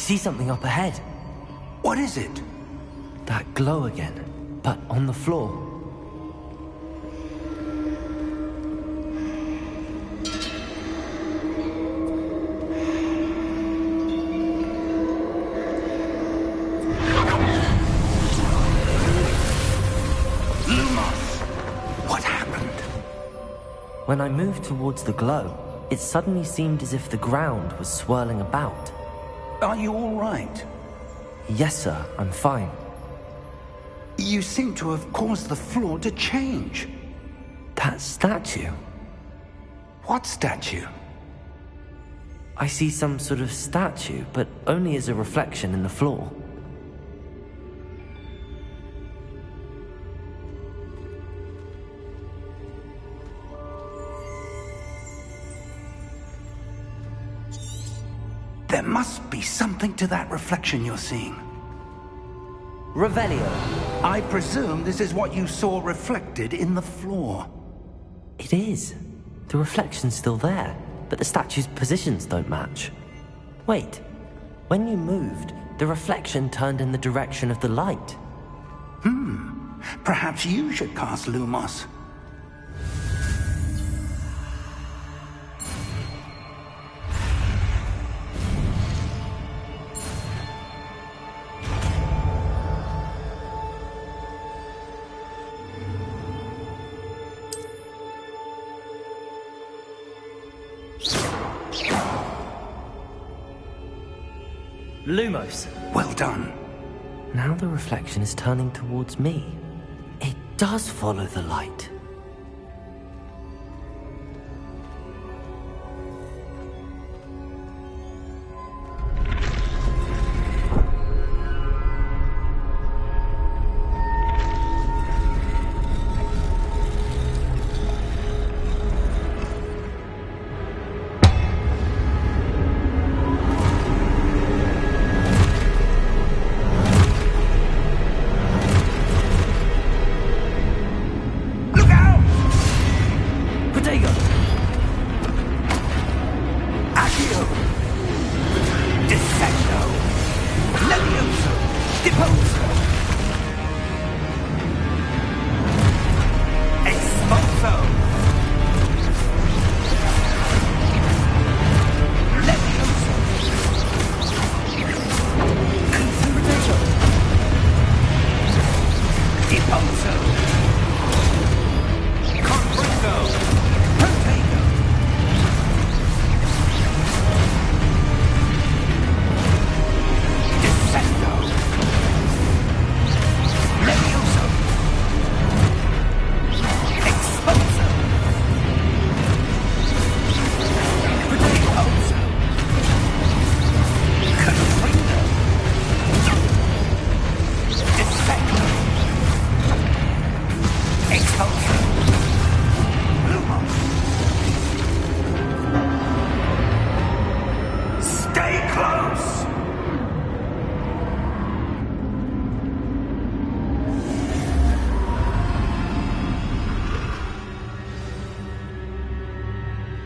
see something up ahead. What is it? That glow again, but on the floor. When I moved towards the glow, it suddenly seemed as if the ground was swirling about. Are you all right? Yes, sir, I'm fine. You seem to have caused the floor to change. That statue? What statue? I see some sort of statue, but only as a reflection in the floor. There must be something to that reflection you're seeing. Revelio. I presume this is what you saw reflected in the floor. It is. The reflection's still there, but the statue's positions don't match. Wait. When you moved, the reflection turned in the direction of the light. Perhaps you should cast Lumos. Lumos. Well done. Now the reflection is turning towards me. It does follow the light.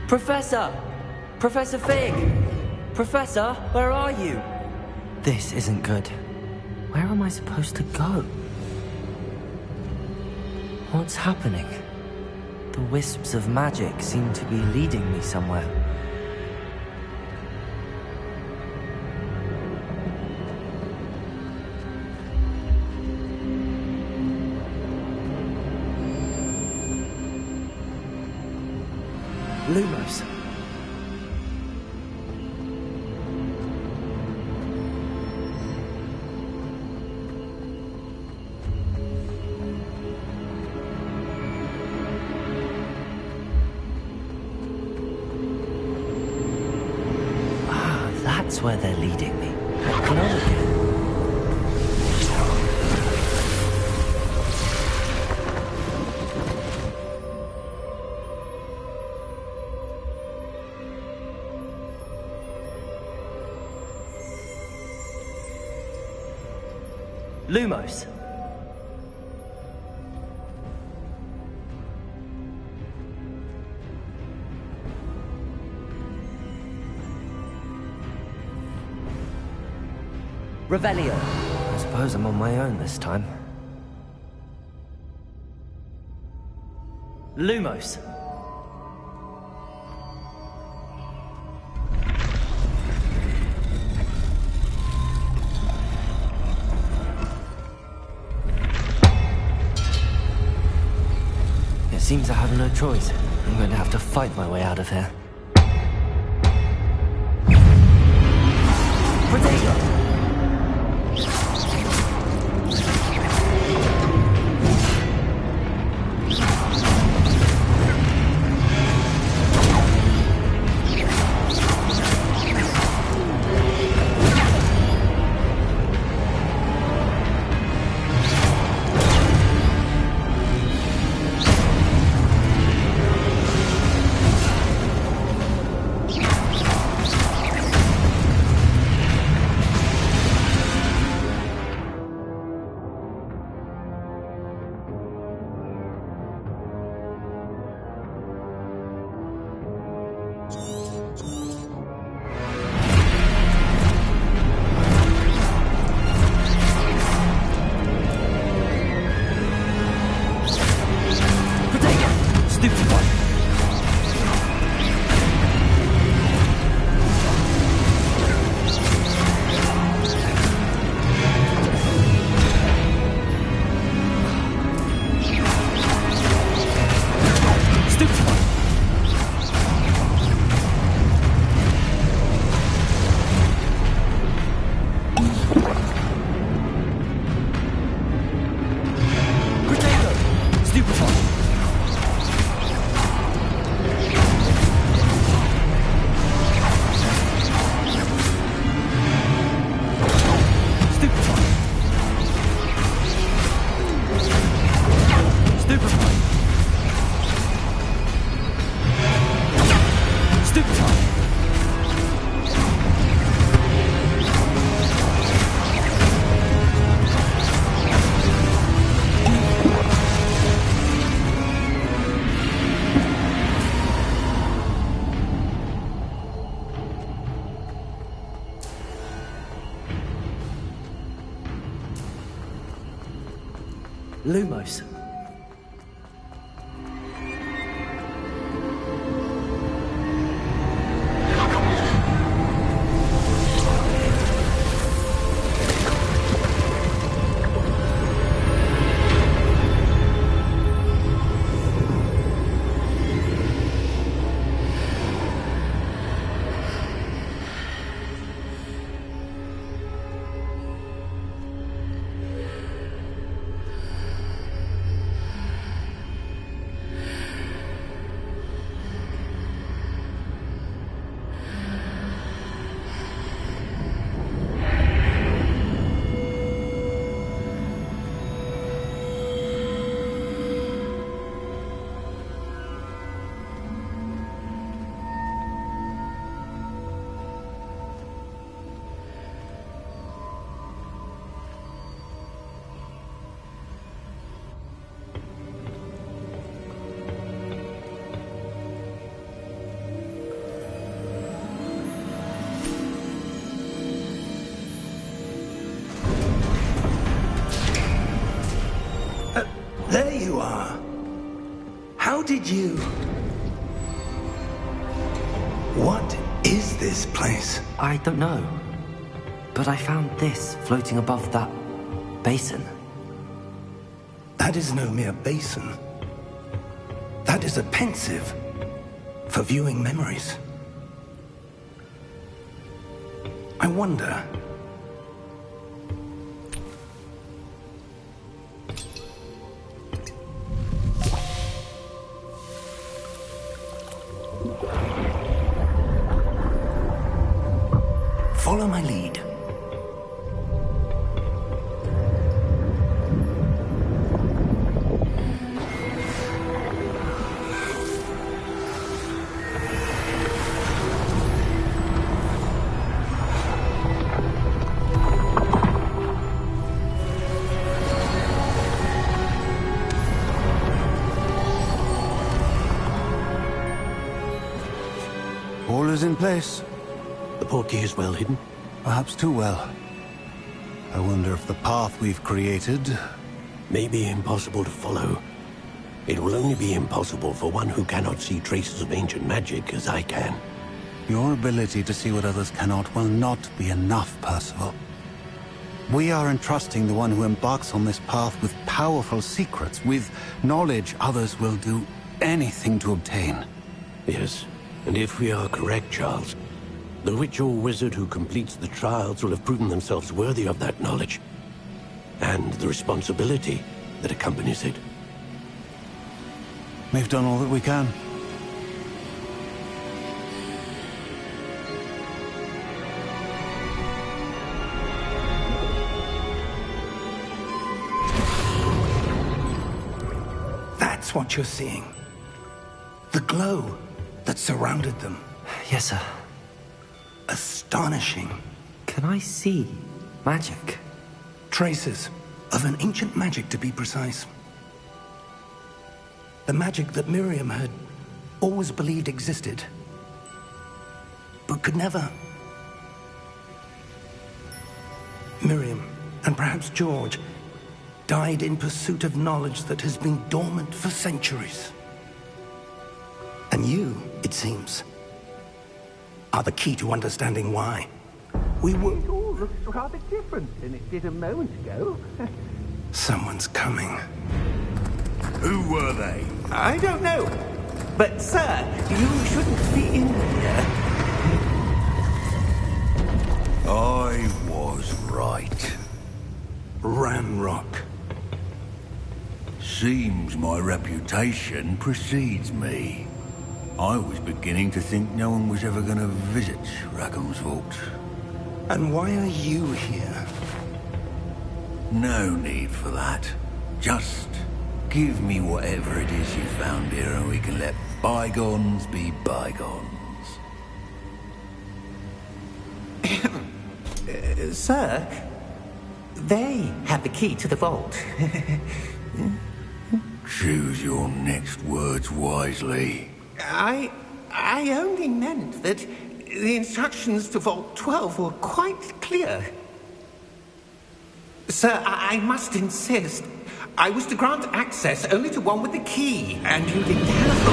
Professor! Professor Fig! Professor, where are you? This isn't good. Where am I supposed to go? What's happening? The wisps of magic seem to be leading me somewhere. Lumos. Ah, that's where they're leading me. That glow again. Lumos. Revelio. I suppose I'm on my own this time. Lumos. It seems I have no choice. I'm going to have to fight my way out of here. Protego! Lumos. There you are. How did you... What is this place? I don't know. But I found this floating above that basin. That is no mere basin. That is a pensive for viewing memories. I wonder... Follow my lead. All is in place. The portkey is well hidden. Perhaps too well. I wonder if the path we've created... may be impossible to follow. It will only be impossible for one who cannot see traces of ancient magic as I can. Your ability to see what others cannot will not be enough, Percival. We are entrusting the one who embarks on this path with powerful secrets, with knowledge others will do anything to obtain. Yes, and if we are correct, Charles, the witch or wizard who completes the trials will have proven themselves worthy of that knowledge, and the responsibility that accompanies it. We've done all that we can. That's what you're seeing. The glow that surrounded them. Yes, sir. Astonishing. Can I see magic? Traces of an ancient magic, to be precise. The magic that Miriam had always believed existed, but could never. Miriam, and perhaps George, died in pursuit of knowledge that has been dormant for centuries. And you, it seems, are the key to understanding why. We were... It all looks rather different than it did a moment ago. Someone's coming. Who were they? I don't know. But, sir, you shouldn't be in here. I was right. Ramrock. Seems my reputation precedes me. I was beginning to think no one was ever going to visit Rackham's Vault. And why are you here? No need for that. Just give me whatever it is you found here and we can let bygones be bygones. Sir, they have the key to the vault. Choose your next words wisely. I only meant that the instructions to Vault 12 were quite clear. Sir, I must insist. I was to grant access only to one with the key, and you didn't have.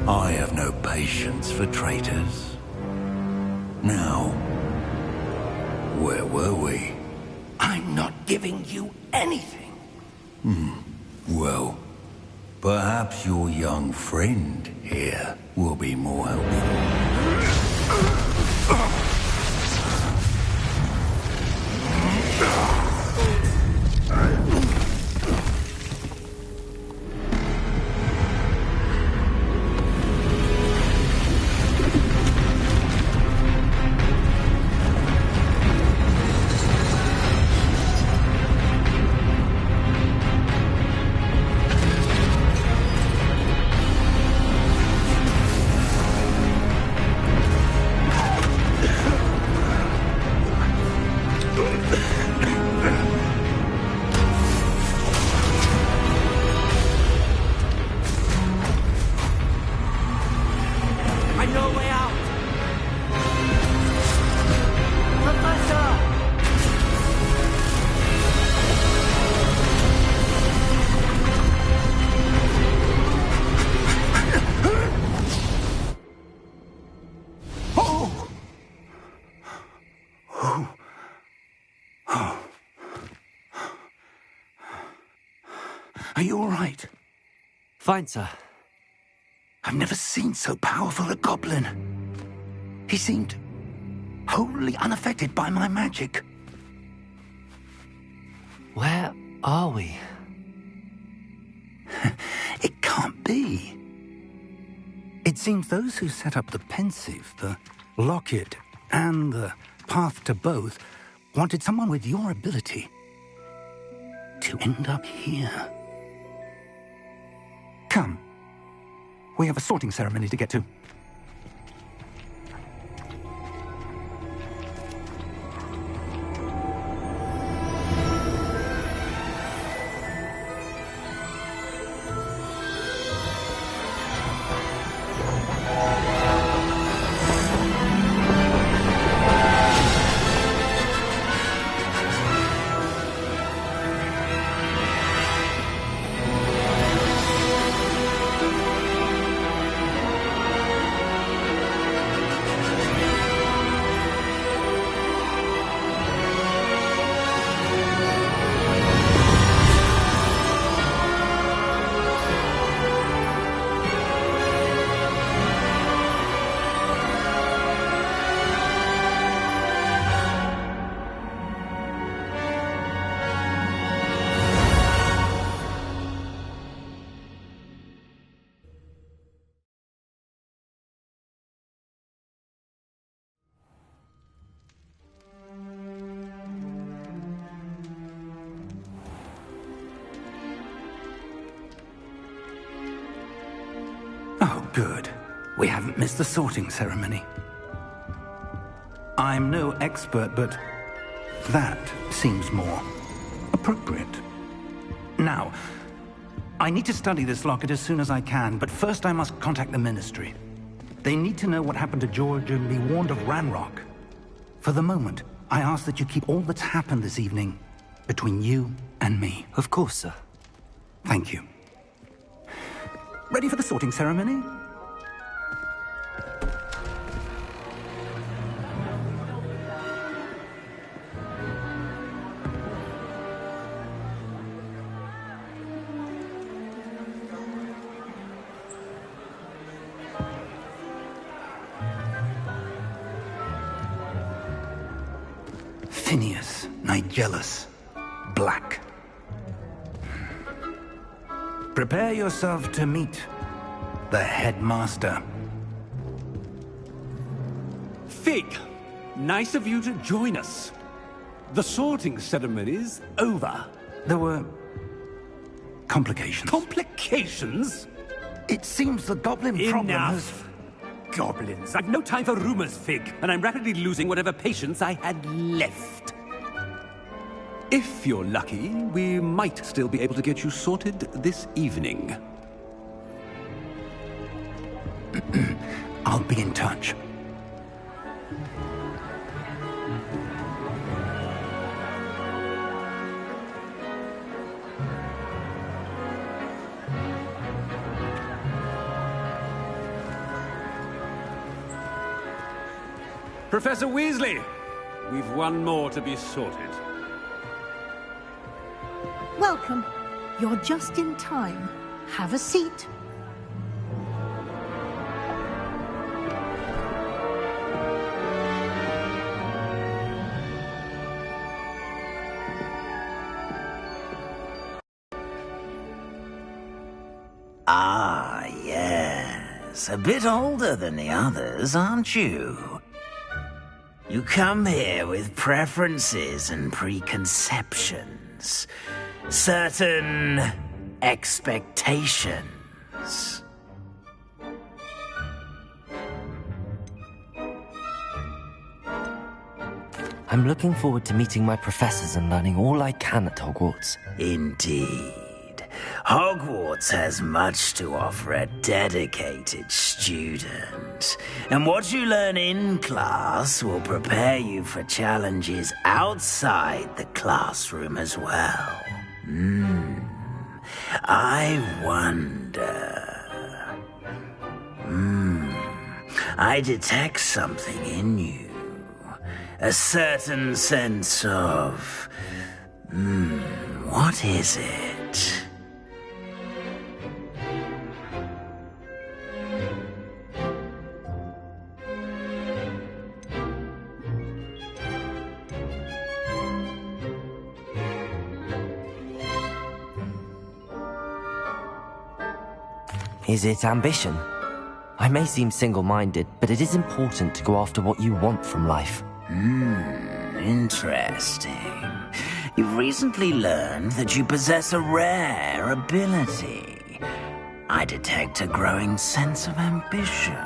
I have no patience for traitors. Now, where were we? I'm not giving you anything. Well, perhaps your young friend here will be more helpful. Are you all right? Fine, sir. I've never seen so powerful a goblin. He seemed wholly unaffected by my magic. Where are we? It can't be. It seems those who set up the pensive, the locket, and the path to both wanted someone with your ability to end up here. Come. We have a sorting ceremony to get to. Good. We haven't missed the sorting ceremony. I'm no expert, but that seems more appropriate. Now, I need to study this locket as soon as I can, but first I must contact the Ministry. They need to know what happened to George and be warned of Ranrock. For the moment, I ask that you keep all that's happened this evening between you and me. Of course, sir. Thank you. Ready for the sorting ceremony? Phineas, Nigellus, Black. Prepare yourself to meet the headmaster. Fig, nice of you to join us. The sorting ceremony's over. There were complications. Complications? It seems the goblin problem has... Enough! Goblins. I've no time for rumors, Fig, and I'm rapidly losing whatever patience I had left. If you're lucky, we might still be able to get you sorted this evening. I'll be in touch. Professor Weasley, we've one more to be sorted. Welcome. You're just in time. Have a seat. Ah, yes. A bit older than the others, aren't you? You come here with preferences and preconceptions. Certain expectations. I'm looking forward to meeting my professors and learning all I can at Hogwarts. Indeed. Hogwarts has much to offer a dedicated student. And what you learn in class will prepare you for challenges outside the classroom as well. I wonder... I detect something in you. A certain sense of... what is it? Is it ambition? I may seem single-minded, but it is important to go after what you want from life. Interesting. You've recently learned that you possess a rare ability. I detect a growing sense of ambition,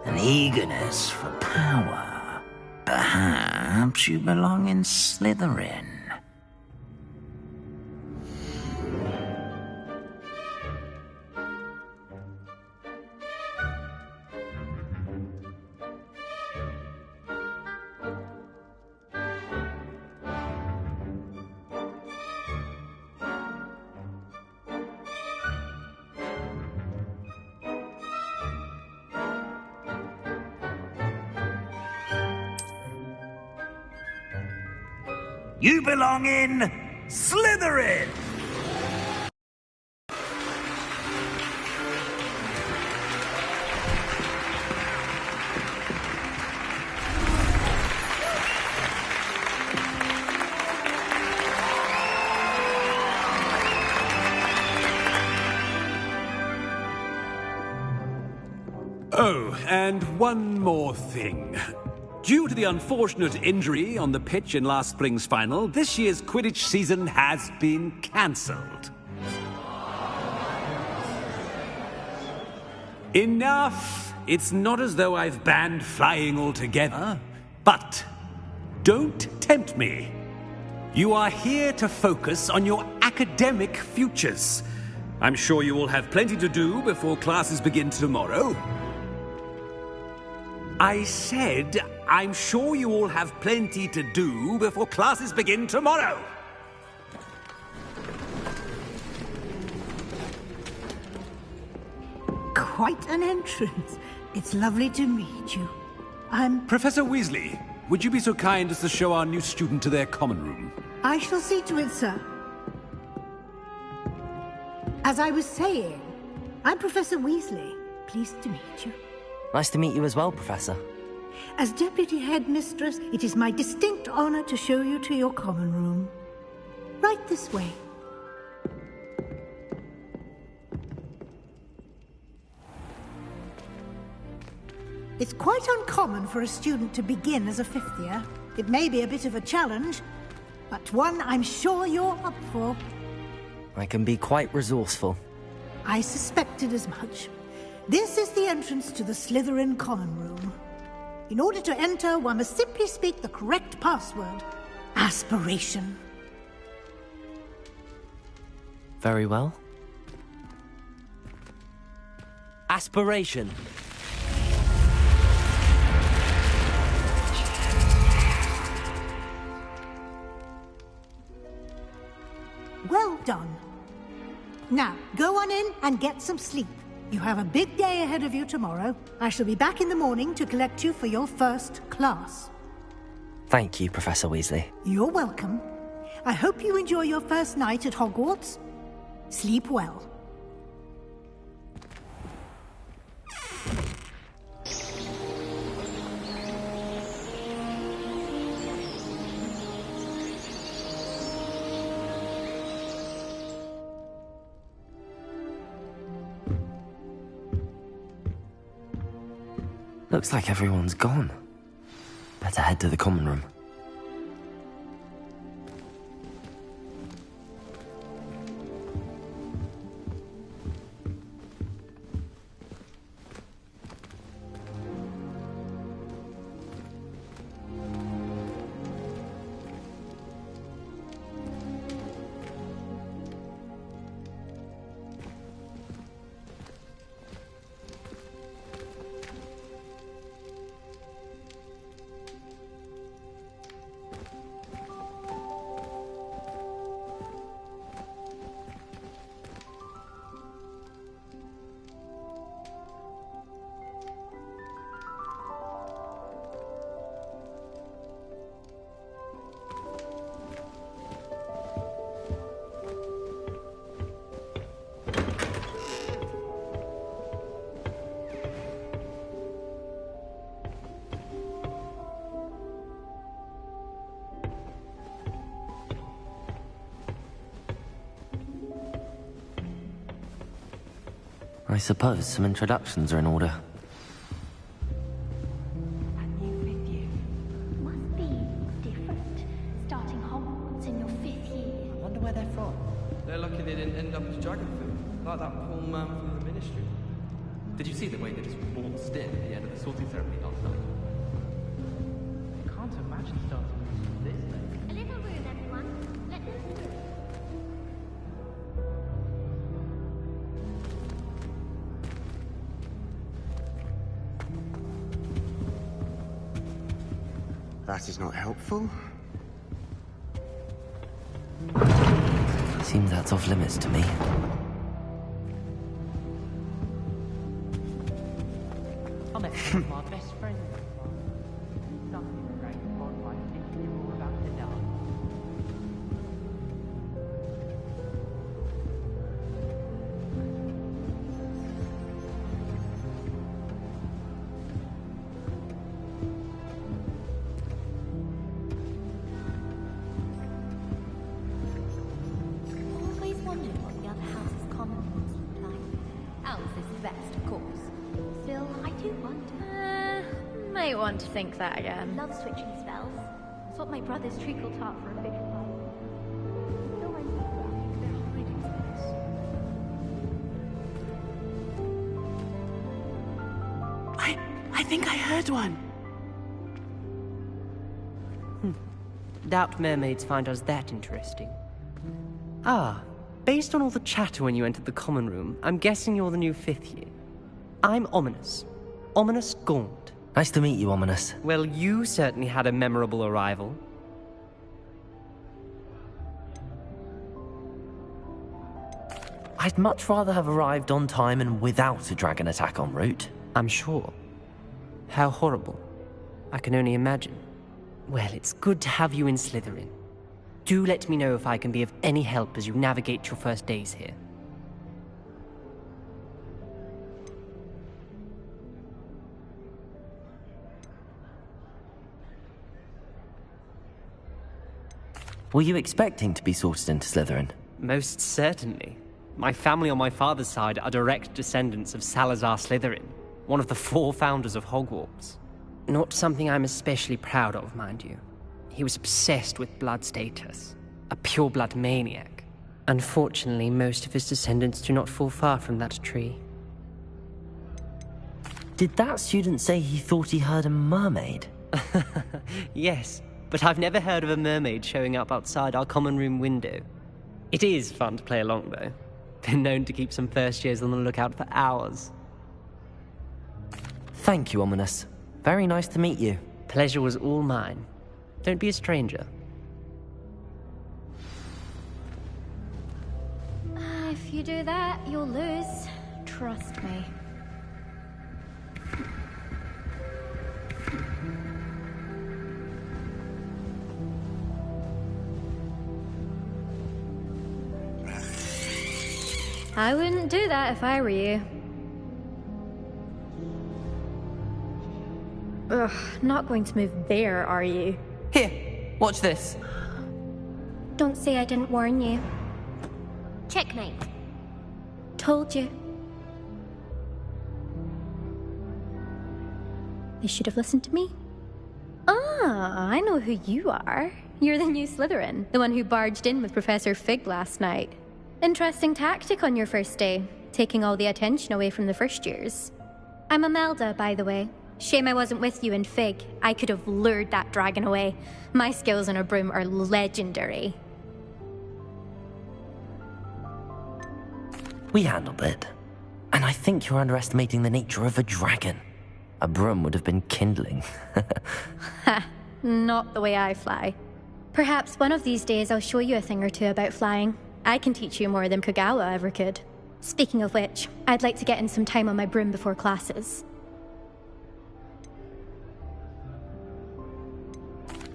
an eagerness for power. Perhaps you belong in Slytherin. You belong in Slytherin! Oh, and one more thing. Due to the unfortunate injury on the pitch in last spring's final, this year's Quidditch season has been cancelled. Enough! It's not as though I've banned flying altogether. But don't tempt me. You are here to focus on your academic futures. I'm sure you will have plenty to do before classes begin tomorrow. I said, I'm sure you all have plenty to do before classes begin tomorrow. Quite an entrance. It's lovely to meet you. Professor Weasley, would you be so kind as to show our new student to their common room? I shall see to it, sir. As I was saying, I'm Professor Weasley. Pleased to meet you. Nice to meet you as well, Professor. As Deputy Headmistress, it is my distinct honor to show you to your common room. Right this way. It's quite uncommon for a student to begin as a fifth year. It may be a bit of a challenge, but one I'm sure you're up for. I can be quite resourceful. I suspected as much. This is the entrance to the Slytherin common room. In order to enter, one must simply speak the correct password. Aspiration. Very well. Aspiration. Well done. Now, go on in and get some sleep. You have a big day ahead of you tomorrow. I shall be back in the morning to collect you for your first class. Thank you, Professor Weasley. You're welcome. I hope you enjoy your first night at Hogwarts. Sleep well. Looks like everyone's gone. Better head to the common room. I suppose some introductions are in order. That new fifth year must be different. Starting Hogwarts in your fifth year. I wonder where they're from. They're lucky they didn't end up as Dragonfield, like that poor man from the Ministry. Did you see the way they just waltzed in at the end of the sorting ceremony last night? I can't imagine starting this late. A little room, everyone. Let them through. That is not helpful. Seems that's off limits to me. I met one of my best friends. Nothing great upon my thinking you're all about to die. Always wondered what the other house's common rooms look like. Ours is the best, of course. Still, I do wonder. Might want to think that again. Love switching spells. Swap my brother's treacle tart for a fish pie. Still, I think their hiding space. third one. Doubt mermaids find us that interesting. Ah, based on all the chatter when you entered the common room, I'm guessing you're the new 5th year. I'm Ominous. Ominous Gaunt. Nice to meet you, Ominous. Well, you certainly had a memorable arrival. I'd much rather have arrived on time and without a dragon attack en route. I'm sure. How horrible. I can only imagine. Well, it's good to have you in Slytherin. Do let me know if I can be of any help as you navigate your first days here. Were you expecting to be sorted into Slytherin? Most certainly. My family on my father's side are direct descendants of Salazar Slytherin, one of the 4 founders of Hogwarts. Not something I'm especially proud of, mind you. He was obsessed with blood status, a pure-blood maniac. Unfortunately, most of his descendants do not fall far from that tree. Did that student say he thought he heard a mermaid? Yes, but I've never heard of a mermaid showing up outside our common room window. It is fun to play along, though. Been known to keep some first years on the lookout for hours. Thank you, Ominous. Very nice to meet you. Pleasure was all mine. Don't be a stranger. If you do that, you'll lose. Trust me. I wouldn't do that if I were you. Ugh, not going to move there, are you? Here, watch this. Don't say I didn't warn you. Checkmate. Told you. They should have listened to me. Ah, I know who you are. You're the new Slytherin, the one who barged in with Professor Fig last night. Interesting tactic on your first day, taking all the attention away from the first years. I'm Imelda, by the way. Shame I wasn't with you in Fig. I could have lured that dragon away. My skills on a broom are legendary. We handled it. And I think you're underestimating the nature of a dragon. A broom would have been kindling. Ha, not the way I fly. Perhaps one of these days I'll show you a thing or two about flying. I can teach you more than Kagawa ever could. Speaking of which, I'd like to get in some time on my broom before classes.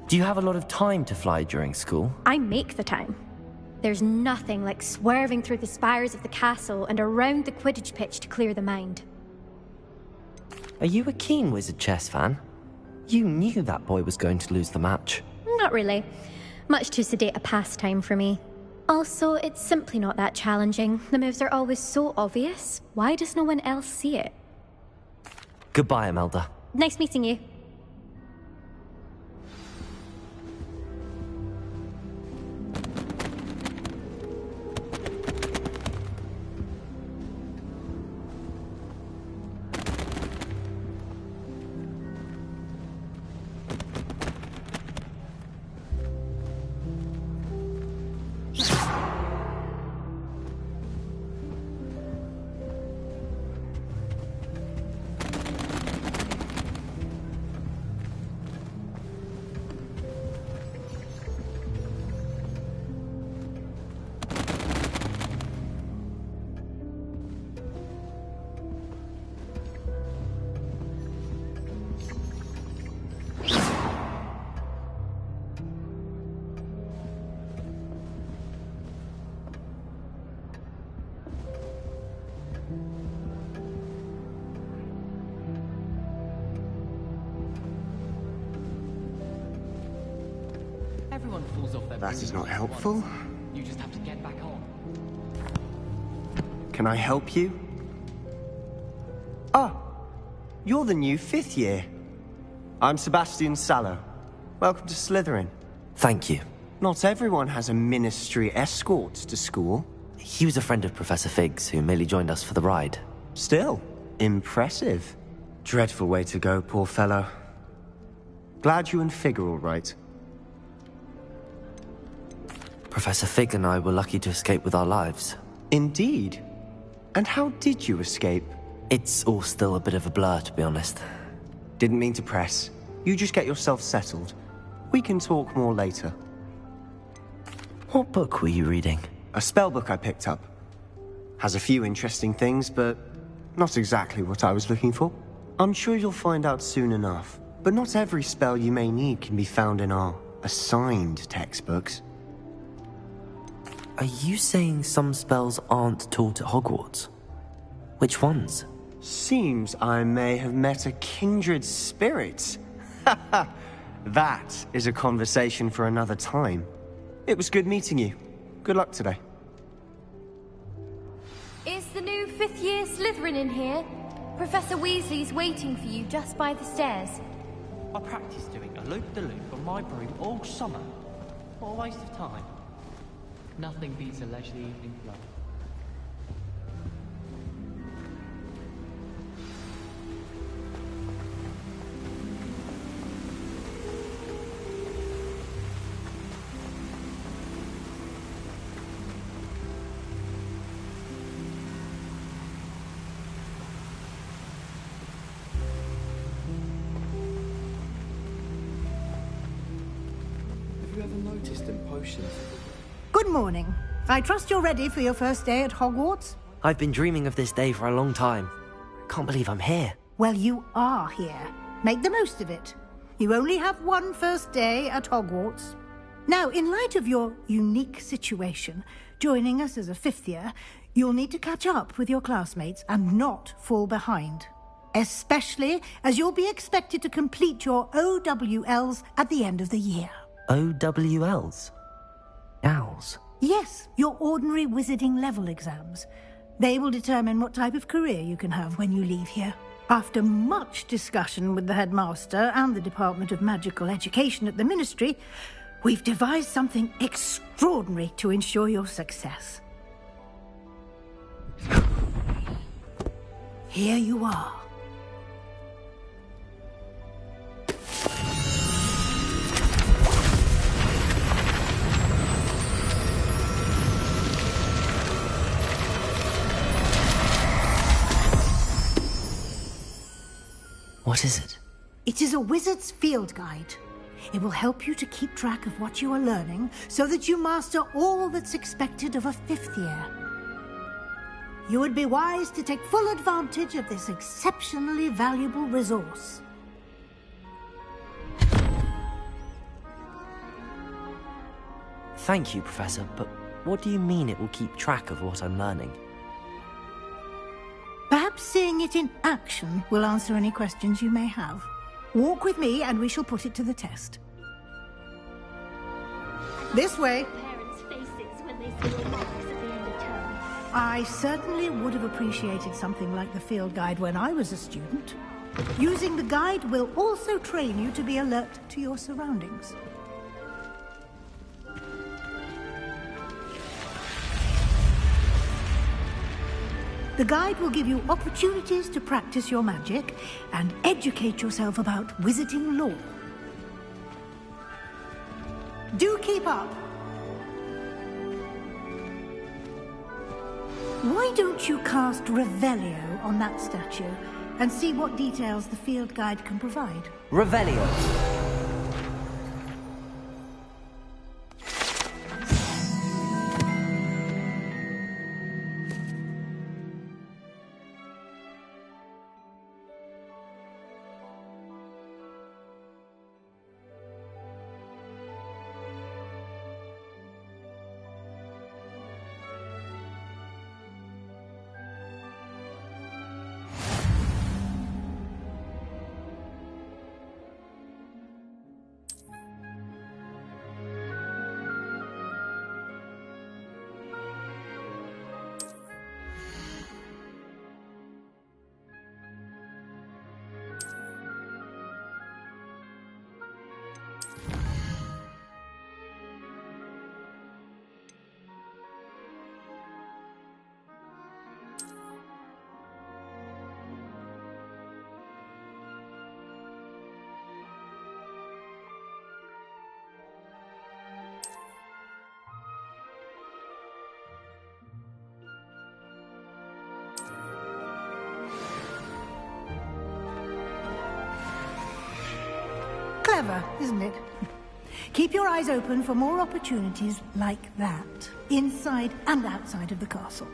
Do you have a lot of time to fly during school? I make the time. There's nothing like swerving through the spires of the castle and around the Quidditch pitch to clear the mind. Are you a keen Wizard chess fan? You knew that boy was going to lose the match. Not really. Much too sedate a pastime for me. Also, it's simply not that challenging. The moves are always so obvious. Why does no one else see it? Goodbye, Imelda. Nice meeting you. Everyone falls off their That broom is not once. helpful. You just have to get back on. Can I help you? Ah, you're the new 5th year. I'm Sebastian Sallow. Welcome to Slytherin. Thank you. Not everyone has a ministry escort to school. He was a friend of Professor Fig's who merely joined us for the ride. Still, impressive. Dreadful way to go, poor fellow. Glad you and Fig are all right. Professor Fig and I were lucky to escape with our lives. Indeed. And how did you escape? It's all still a bit of a blur, to be honest. Didn't mean to press. You just get yourself settled. We can talk more later. What book were you reading? A spell book I picked up. Has a few interesting things, but not exactly what I was looking for. I'm sure you'll find out soon enough. But not every spell you may need can be found in our assigned textbooks. Are you saying some spells aren't taught at Hogwarts? Which ones? Seems I may have met a kindred spirit. That is a conversation for another time. It was good meeting you. Good luck today. Is the new fifth-year Slytherin in here? Professor Weasley's waiting for you just by the stairs. I practiced doing a loop-de-loop on my broom all summer. What a waste of time. Nothing beats a leisurely evening flow. Have you ever noticed in potions? Good morning. I trust you're ready for your first day at Hogwarts? I've been dreaming of this day for a long time. Can't believe I'm here. Well, you are here. Make the most of it. You only have one first day at Hogwarts. Now, in light of your unique situation, joining us as a fifth year, you'll need to catch up with your classmates and not fall behind. Especially as you'll be expected to complete your OWLs at the end of the year. OWLs? Owls? Yes, your ordinary wizarding level exams. They will determine what type of career you can have when you leave here. After much discussion with the headmaster and the Department of Magical Education at the Ministry, we've devised something extraordinary to ensure your success. Here you are. What is it? It is a wizard's field guide. It will help you to keep track of what you are learning so that you master all that's expected of a fifth year. You would be wise to take full advantage of this exceptionally valuable resource. Thank you, Professor, but what do you mean it will keep track of what I'm learning? Perhaps seeing it in action will answer any questions you may have. Walk with me and we shall put it to the test. This way. Parents' faces when they see your marks at the end of term. I certainly would have appreciated something like the field guide when I was a student. Using the guide will also train you to be alert to your surroundings. The guide will give you opportunities to practice your magic and educate yourself about wizarding lore. Do keep up! Why don't you cast Revelio on that statue and see what details the field guide can provide? Revelio! Clever, isn't it? Keep your eyes open for more opportunities like that, inside and outside of the castle.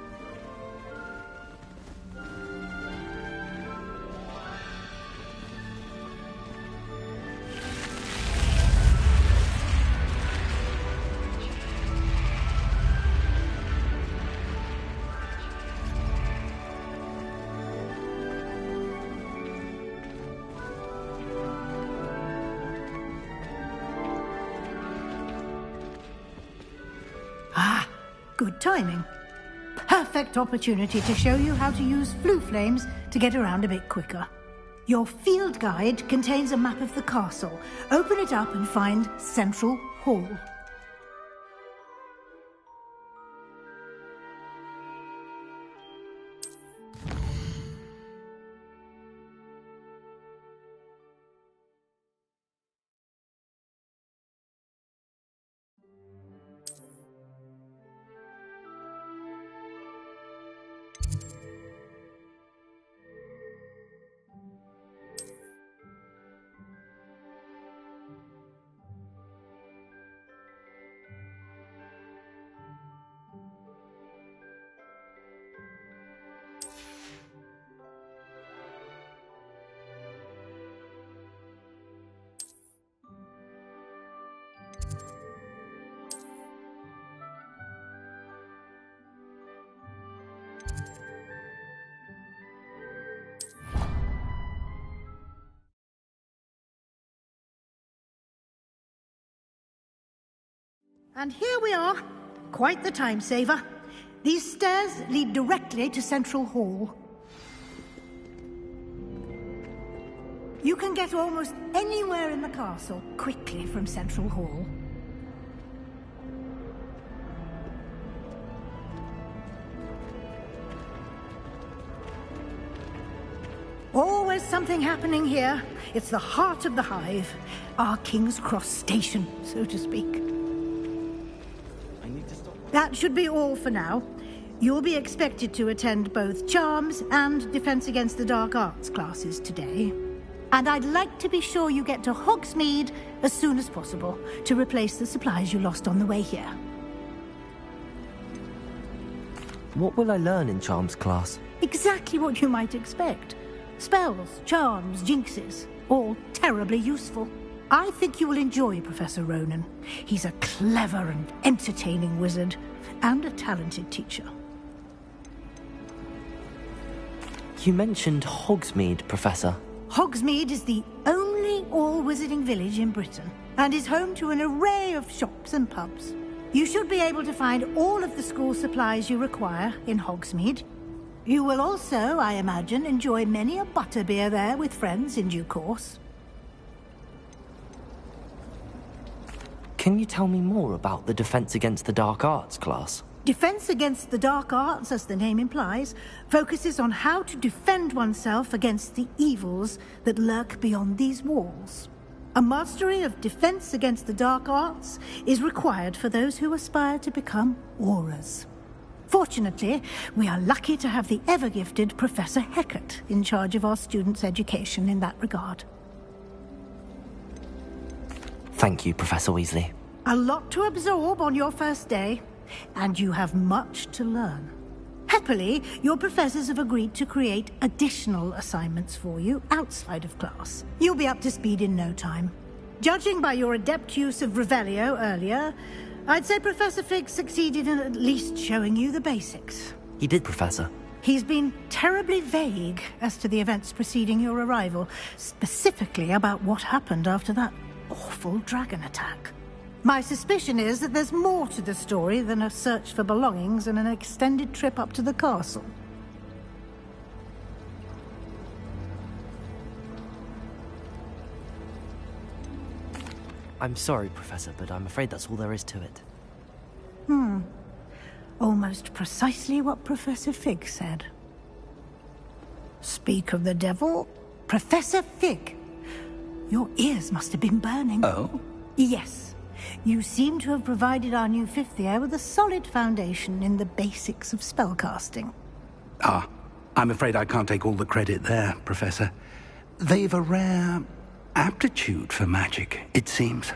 Good timing. Perfect opportunity to show you how to use flue flames to get around a bit quicker. Your field guide contains a map of the castle. Open it up and find Central Hall. And here we are. Quite the time saver. These stairs lead directly to Central Hall. You can get almost anywhere in the castle quickly from Central Hall. Always something happening here. It's the heart of the hive. Our King's Cross station, so to speak. That should be all for now. You'll be expected to attend both Charms and Defense Against the Dark Arts classes today. And I'd like to be sure you get to Hogsmeade as soon as possible to replace the supplies you lost on the way here. What will I learn in Charms class? Exactly what you might expect. Spells, charms, jinxes, all terribly useful. I think you will enjoy Professor Ronan. He's a clever and entertaining wizard, and a talented teacher. You mentioned Hogsmeade, Professor. Hogsmeade is the only all-wizarding village in Britain, and is home to an array of shops and pubs. You should be able to find all of the school supplies you require in Hogsmeade. You will also, I imagine, enjoy many a butterbeer there with friends in due course. Can you tell me more about the Defense Against the Dark Arts class? Defense Against the Dark Arts, as the name implies, focuses on how to defend oneself against the evils that lurk beyond these walls. A mastery of Defense Against the Dark Arts is required for those who aspire to become Aurors. Fortunately, we are lucky to have the ever-gifted Professor Hecat in charge of our students' education in that regard. Thank you, Professor Weasley. A lot to absorb on your first day, and you have much to learn. Happily, your professors have agreed to create additional assignments for you outside of class. You'll be up to speed in no time. Judging by your adept use of Revelio earlier, I'd say Professor Fig succeeded in at least showing you the basics. He did, Professor. He's been terribly vague as to the events preceding your arrival, specifically about what happened after that awful dragon attack. My suspicion is that there's more to the story than a search for belongings and an extended trip up to the castle. I'm sorry, Professor, but I'm afraid that's all there is to it. Almost precisely what Professor Fig said. Speak of the devil, Professor Fig. Your ears must have been burning. Oh? Yes. You seem to have provided our new fifth year with a solid foundation in the basics of spellcasting. I'm afraid I can't take all the credit there, Professor. They've a rare aptitude for magic, it seems.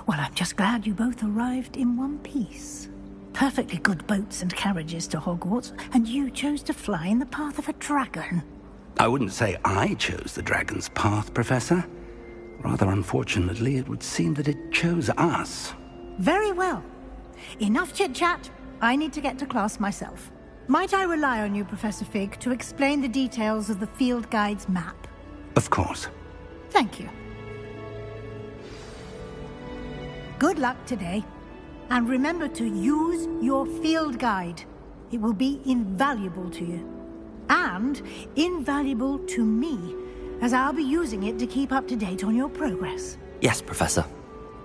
Well, I'm just glad you both arrived in one piece. Perfectly good boats and carriages to Hogwarts, and you chose to fly in the path of a dragon. I wouldn't say I chose the dragon's path, Professor. Rather unfortunately, it would seem that it chose us. Very well. Enough chit-chat. I need to get to class myself. Might I rely on you, Professor Fig, to explain the details of the field guide's map? Of course. Thank you. Good luck today. And remember to use your field guide. It will be invaluable to you. And invaluable to me, as I'll be using it to keep up to date on your progress. Yes, Professor.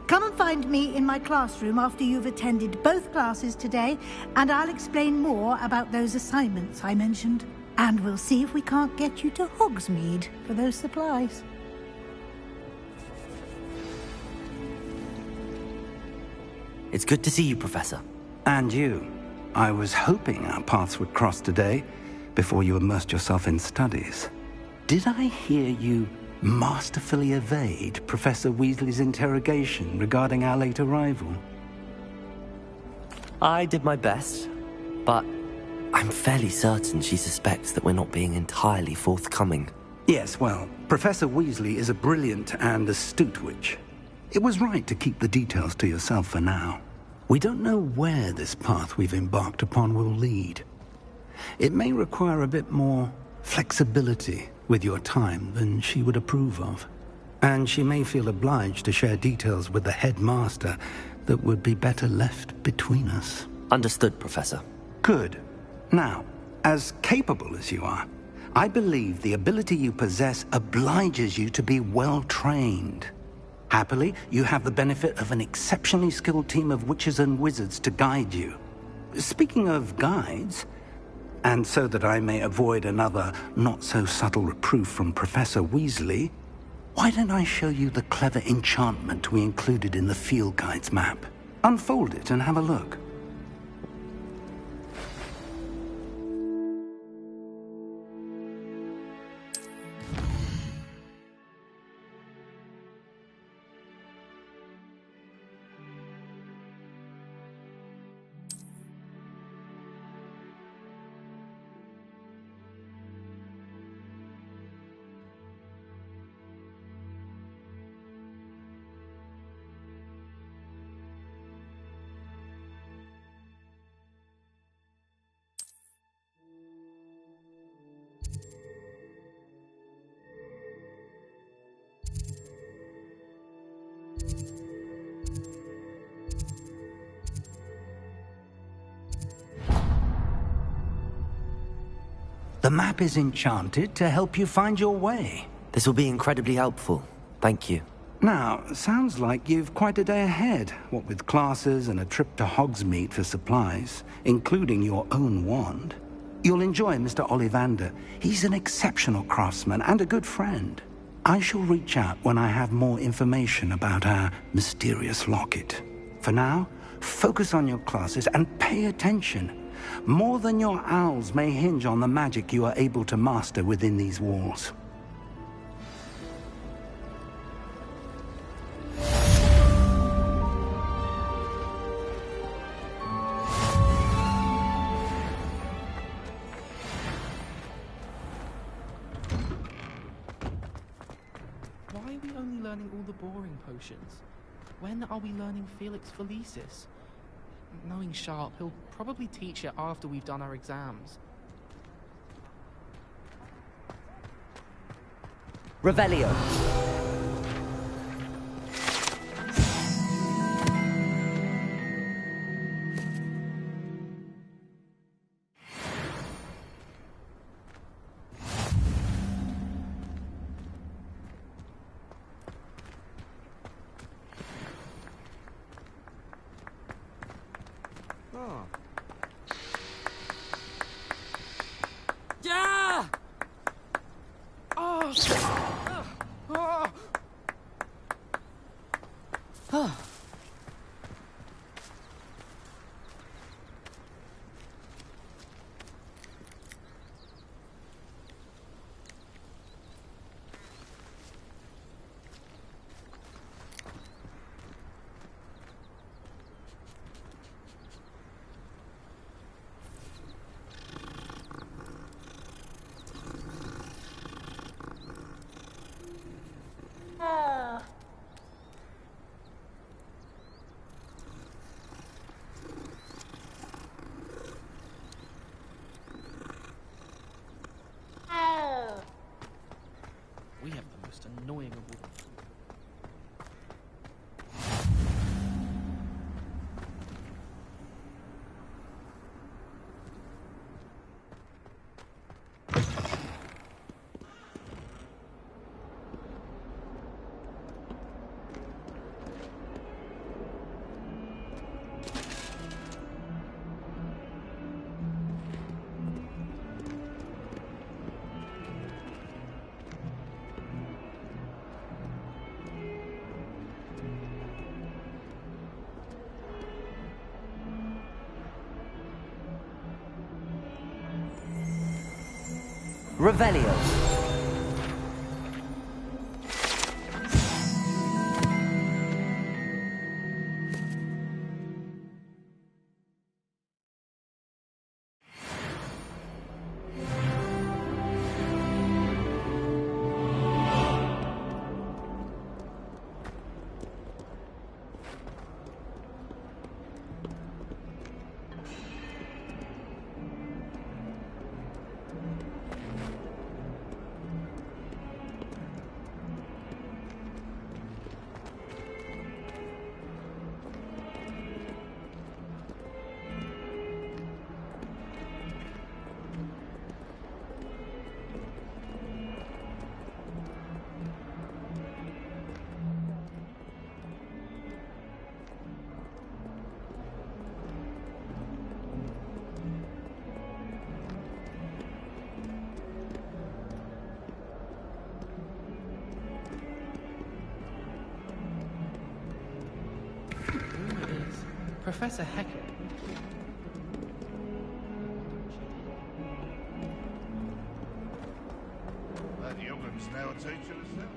Come and find me in my classroom after you've attended both classes today, and I'll explain more about those assignments I mentioned. And we'll see if we can't get you to Hogsmeade for those supplies. It's good to see you, Professor. And you. I was hoping our paths would cross today, before you immersed yourself in studies. Did I hear you masterfully evade Professor Weasley's interrogation regarding our late arrival? I did my best, but I'm fairly certain she suspects that we're not being entirely forthcoming. Yes, well, Professor Weasley is a brilliant and astute witch. It was right to keep the details to yourself for now. We don't know where this path we've embarked upon will lead. It may require a bit more flexibility with your time than she would approve of. And she may feel obliged to share details with the headmaster that would be better left between us. Understood, Professor. Good. Now, as capable as you are, I believe the ability you possess obliges you to be well trained. Happily, you have the benefit of an exceptionally skilled team of witches and wizards to guide you. Speaking of guides, and so that I may avoid another not-so-subtle reproof from Professor Weasley, why don't I show you the clever enchantment we included in the field guide's map? Unfold it and have a look. The map is enchanted to help you find your way. This will be incredibly helpful. Thank you. Now, sounds like you've quite a day ahead, what with classes and a trip to Hogsmeade for supplies, including your own wand. You'll enjoy Mr. Ollivander. He's an exceptional craftsman and a good friend. I shall reach out when I have more information about our mysterious locket. For now, focus on your classes and pay attention. More than your owls may hinge on the magic you are able to master within these walls. Why are we only learning all the boring potions? When are we learning Felix Felicis? Knowing Sharp, he'll probably teach it after we've done our exams. Revelio. Yeah! Oh! Oh! Revelio. Professor Hecker. That young'un's now a teacher herself.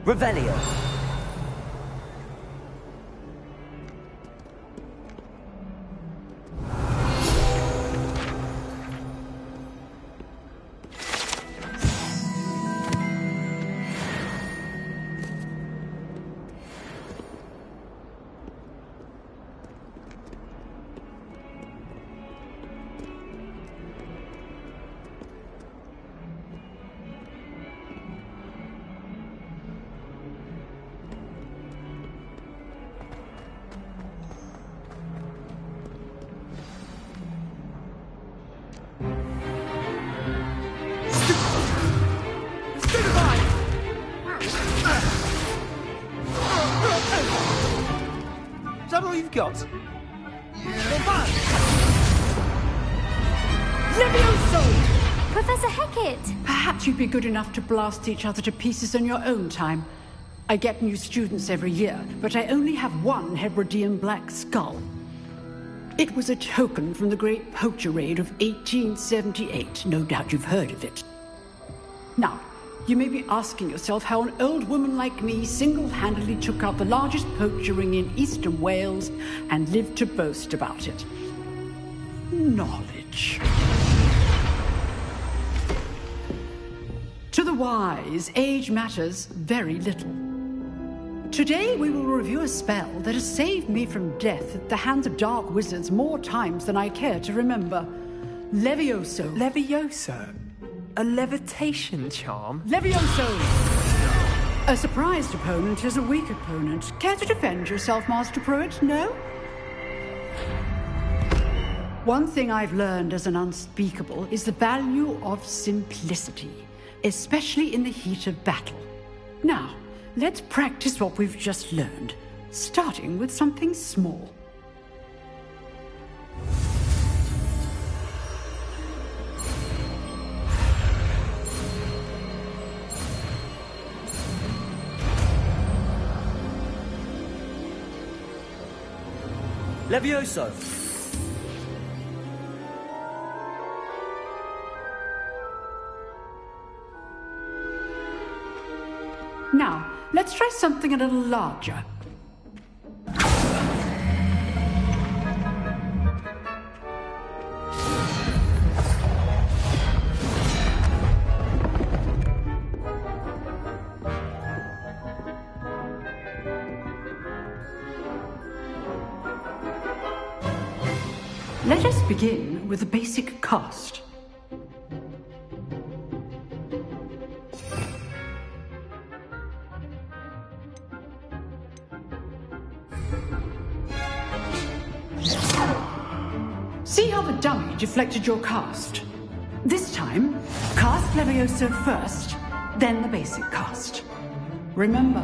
Revelio. Is that all you've got? Levioso! Professor Hecket! Perhaps you'd be good enough to blast each other to pieces in your own time. I get new students every year, but I only have one Hebridean black skull. It was a token from the Great Poacher Raid of 1878. No doubt you've heard of it. Now, you may be asking yourself how an old woman like me single-handedly took out the largest poacher ring in eastern Wales and lived to boast about it. Knowledge. To the wise, age matters very little. Today we will review a spell that has saved me from death at the hands of dark wizards more times than I care to remember. Levioso. Levioso? A levitation charm? Levioso! A surprised opponent is a weak opponent. Care to defend yourself, Master Pruitt? No? One thing I've learned as an unspeakable is the value of simplicity, especially in the heat of battle. Now, let's practice what we've just learned, starting with something small. Levioso! Now, let's try something a little larger. Let us begin with a basic cast. See how the dummy deflected your cast? This time, cast Levioso first, then the basic cast. Remember,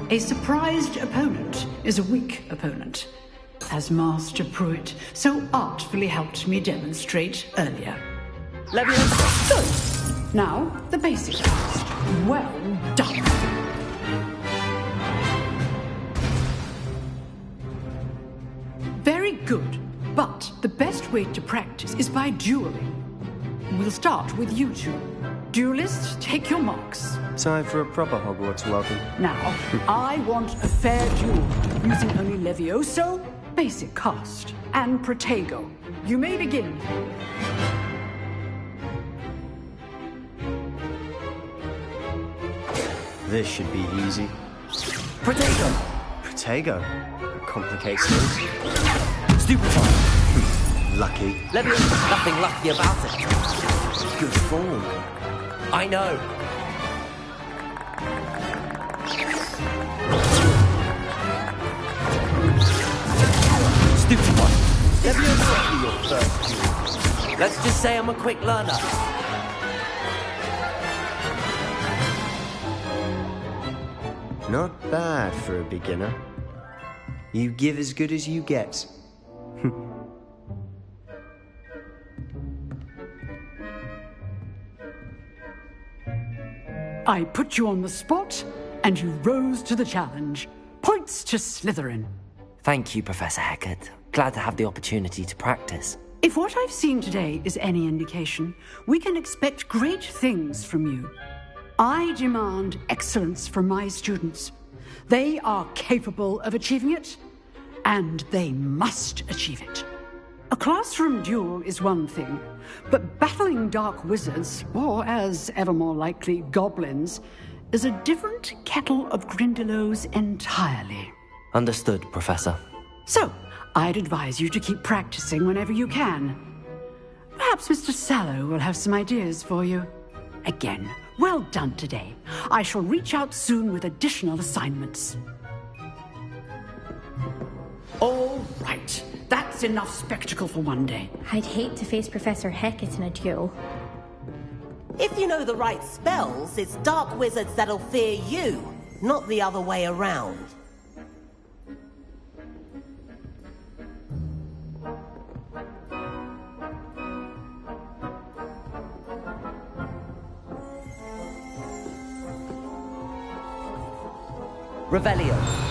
a surprised opponent is a weak opponent, as Master Pruitt so artfully helped me demonstrate earlier. Leviosa! Good. Now, the basic cast. Well done. Very good, but the best way to practice is by dueling. We'll start with you two. Duelists, take your marks. Time for a proper Hogwarts welcome. Now, I want a fair duel, using only Levioso, basic cast, and Protego. You may begin. This should be easy. Protego! Protego? Complicates things. Stupefy! Lucky. Leviosa, nothing lucky about it. Good form. I know. Stupefy! Leviosa be your first duel. Let's just say I'm a quick learner. Not bad for a beginner. You give as good as you get. I put you on the spot, and you rose to the challenge. Points to Slytherin. Thank you, Professor Hecat. Glad to have the opportunity to practice. If what I've seen today is any indication, we can expect great things from you. I demand excellence from my students. They are capable of achieving it, and they must achieve it. A classroom duel is one thing, but battling dark wizards, or as ever more likely, goblins, is a different kettle of Grindylows entirely. Understood, Professor. So, I'd advise you to keep practicing whenever you can. Perhaps Mr. Sallow will have some ideas for you. Again, well done today. I shall reach out soon with additional assignments. All right. That's enough spectacle for one day. I'd hate to face Professor Hecat in a duel. If you know the right spells, it's dark wizards that'll fear you, not the other way around. Revelio.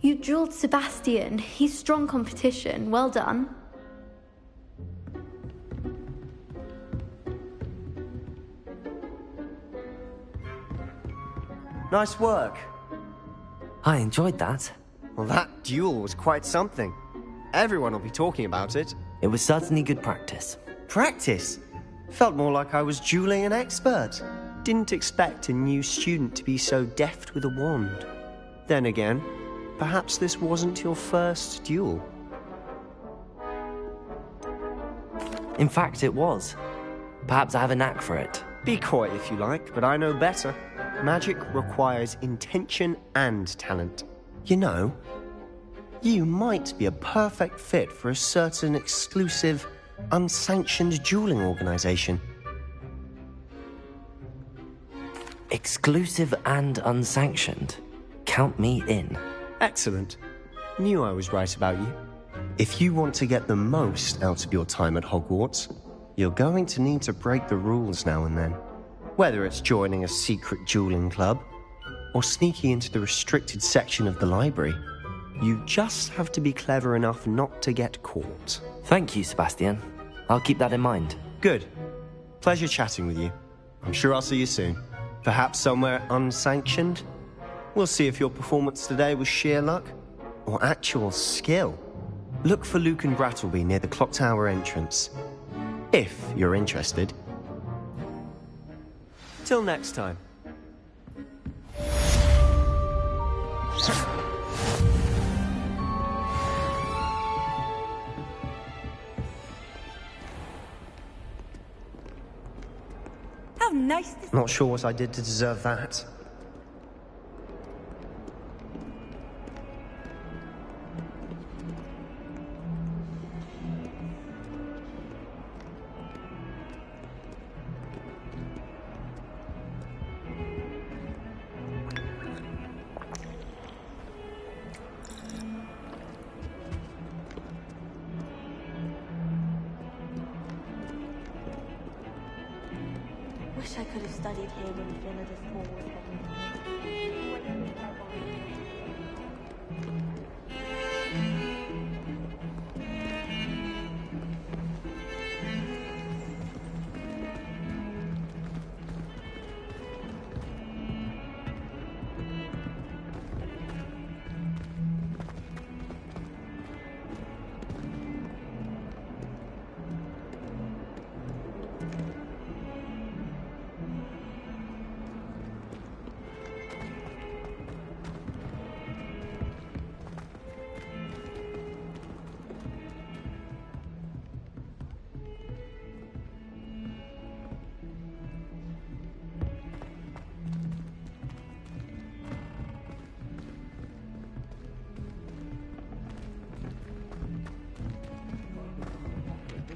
You drilled Sebastian. He's strong competition. Well done. Nice work. I enjoyed that. Well, that duel was quite something. Everyone will be talking about it. It was certainly good practice. Practice? Felt more like I was dueling an expert. Didn't expect a new student to be so deft with a wand. Then again, perhaps this wasn't your first duel. In fact, it was. Perhaps I have a knack for it. Be coy if you like, but I know better. Magic requires intention and talent. You know, you might be a perfect fit for a certain exclusive, unsanctioned dueling organization. Exclusive and unsanctioned? Count me in. Excellent. Knew I was right about you. If you want to get the most out of your time at Hogwarts, you're going to need to break the rules now and then. Whether it's joining a secret dueling club, or sneaking into the restricted section of the library, you just have to be clever enough not to get caught. Thank you, Sebastian. I'll keep that in mind. Good. Pleasure chatting with you. I'm sure I'll see you soon. Perhaps somewhere unsanctioned? We'll see if your performance today was sheer luck, or actual skill. Look for Luke and Brattleby near the clock tower entrance. If you're interested. Till next time. How nice. Not sure what I did to deserve that. Wish I could have studied here when Philidus Hall was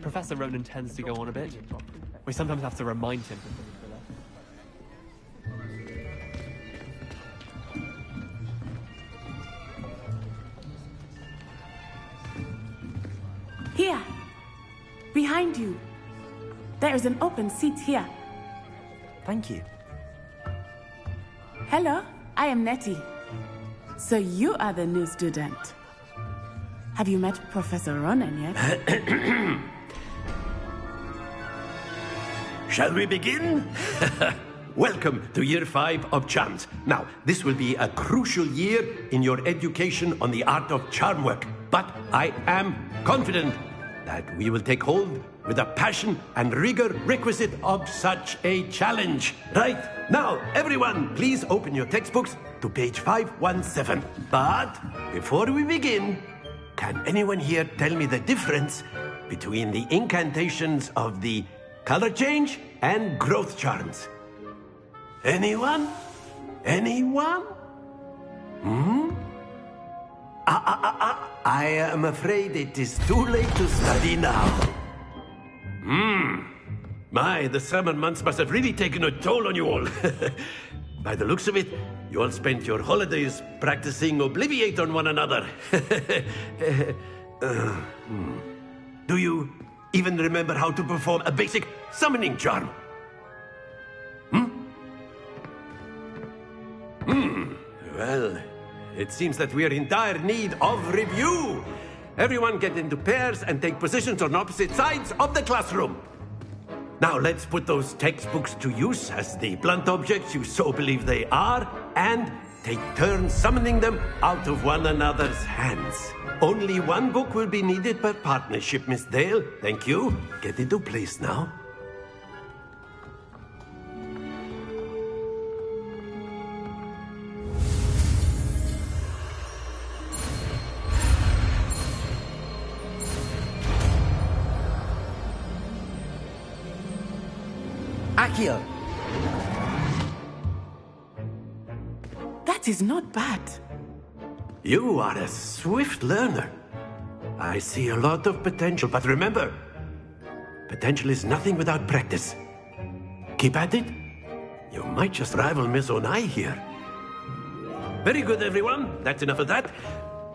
Professor Ronan tends to go on a bit. We sometimes have to remind him. Here! Behind you! There is an open seat here. Thank you. Hello, I am Nettie. So you are the new student. Have you met Professor Ronan yet? Shall we begin? Welcome to Year 5 of Charms. Now, this will be a crucial year in your education on the art of charm work. But I am confident that we will take hold with the passion and rigor requisite of such a challenge. Right, now, everyone, please open your textbooks to page 517. But before we begin, can anyone here tell me the difference between the incantations of the color change and growth charms? Anyone? Anyone? I am afraid it is too late to study now. My, the summer months must have really taken a toll on you all. By the looks of it, you all spent your holidays practicing Obliviate on one another. Do you even remember how to perform a basic summoning charm? Well, it seems that we are in dire need of review. Everyone get into pairs and take positions on opposite sides of the classroom. Now let's put those textbooks to use as the blunt objects you so believe they are, and take turns summoning them out of one another's hands. Only one book will be needed per partnership, Miss Dale. Thank you. Get into place now. Accio! That is not bad. You are a swift learner. I see a lot of potential, but remember, potential is nothing without practice. Keep at it. You might just rival Miss Onai here. Very good, everyone. That's enough of that.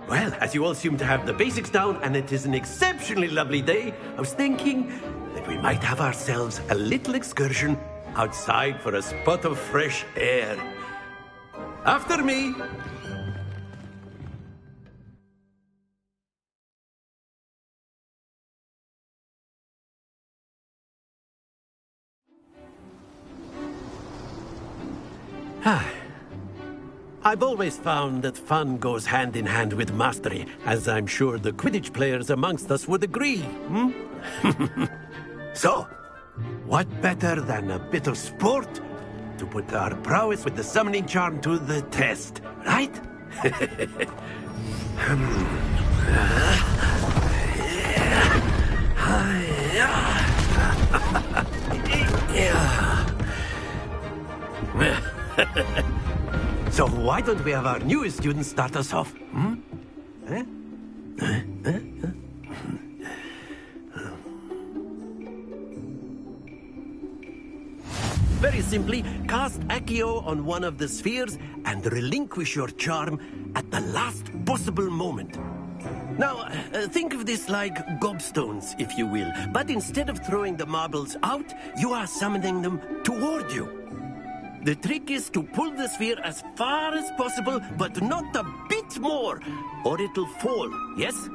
Well, as you all seem to have the basics down, and it is an exceptionally lovely day, I was thinking that we might have ourselves a little excursion outside for a spot of fresh air. After me. I've always found that fun goes hand in hand with mastery, as I'm sure the Quidditch players amongst us would agree. So, what better than a bit of sport to put our prowess with the summoning charm to the test, right? So why don't we have our newest student start us off? Very simply, cast Accio on one of the spheres and relinquish your charm at the last possible moment. Now, think of this like gobstones, if you will. But instead of throwing the marbles out, you are summoning them toward you. The trick is to pull the sphere as far as possible, but not a bit more, or it'll fall, yes?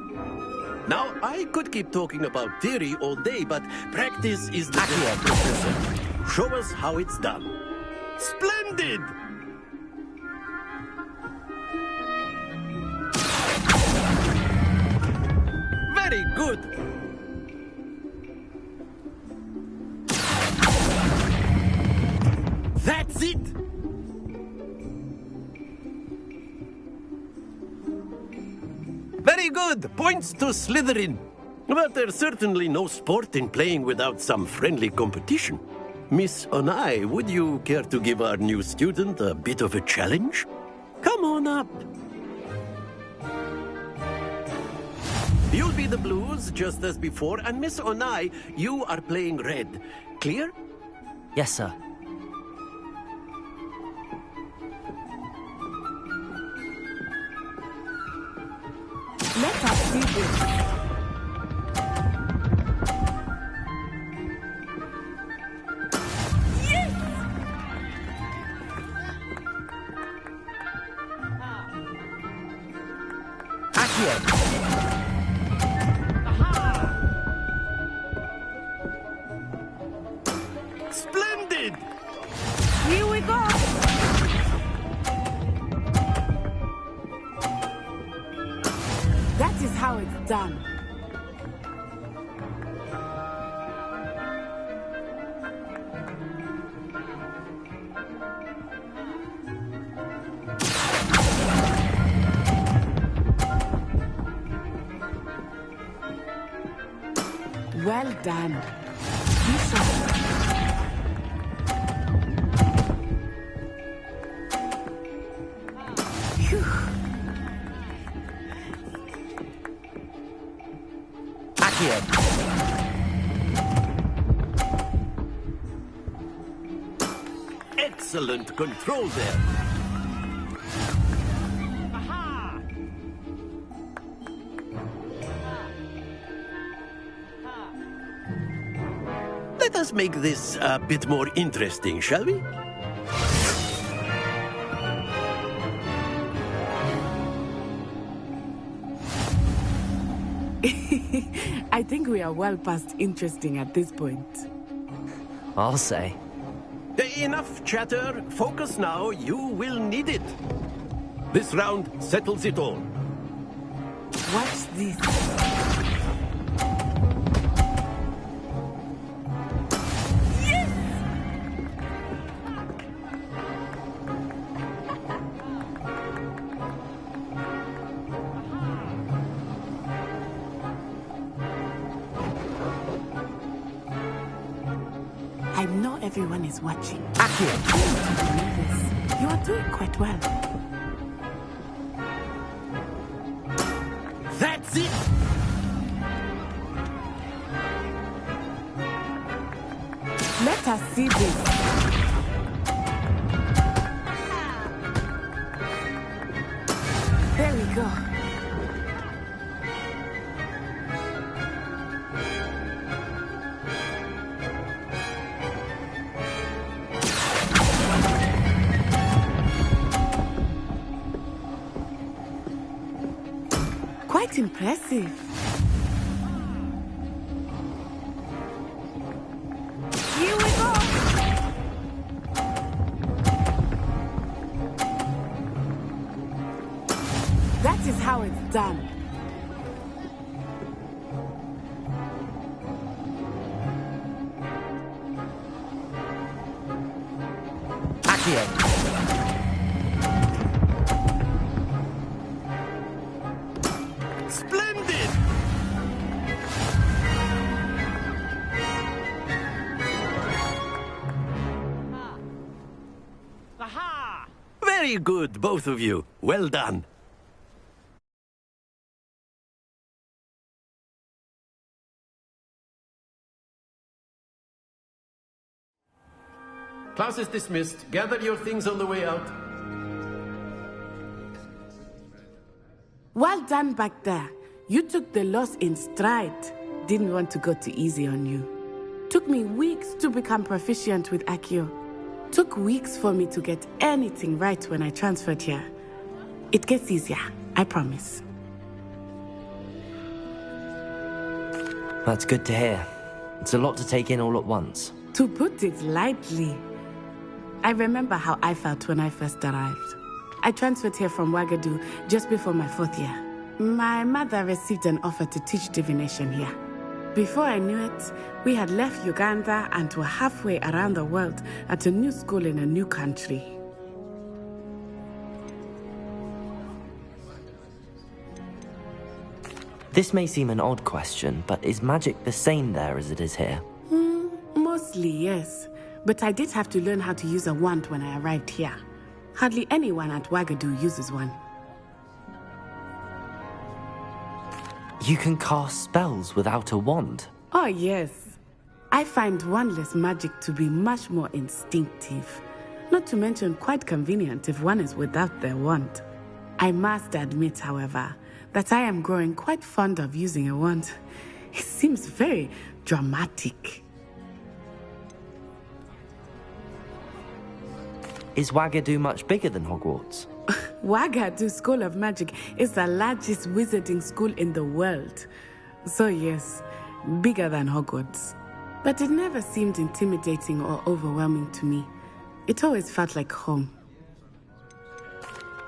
Now, I could keep talking about theory all day, but practice is the key, Professor. Show us how it's done. Splendid! Very good! That's it! Very good! Points to Slytherin. But there's certainly no sport in playing without some friendly competition. Miss Onai, would you care to give our new student a bit of a challenge? Come on up. You'll be the blues, just as before, and Miss Onai, you are playing red. Clear? Yes, sir. Let us see this. Splendid! Here we go! That is how it's done. Well done. Excellent control there. Let us make this a bit more interesting, shall we? I think we are well past interesting at this point. I'll say. Enough chatter. Focus now. You will need it. This round settles it all. Watch this. I know everyone is watching. Accio! You are doing quite well. That's it! Let us see this. There we go. Quite impressive. Here we go. That is how it's done. Accio! Splendid! Aha! Very good, both of you. Well done. Class is dismissed. Gather your things on the way out. Well done back there. You took the loss in stride. Didn't want to go too easy on you. Took me weeks to become proficient with Accio. Took weeks for me to get anything right when I transferred here. It gets easier, I promise. That's good to hear. It's a lot to take in all at once. To put it lightly, I remember how I felt when I first arrived. I transferred here from Wagadu just before my 4th year. My mother received an offer to teach divination here. Before I knew it, we had left Uganda and were halfway around the world at a new school in a new country. This may seem an odd question, but is magic the same there as it is here? Mostly, yes. But I did have to learn how to use a wand when I arrived here. Hardly anyone at Wagadu uses one. You can cast spells without a wand? Oh, yes. I find wandless magic to be much more instinctive. Not to mention quite convenient if one is without their wand. I must admit, however, that I am growing quite fond of using a wand. It seems very dramatic. Is Wagadu much bigger than Hogwarts? Wagadu School of Magic is the largest wizarding school in the world. So yes, bigger than Hogwarts. But it never seemed intimidating or overwhelming to me. It always felt like home.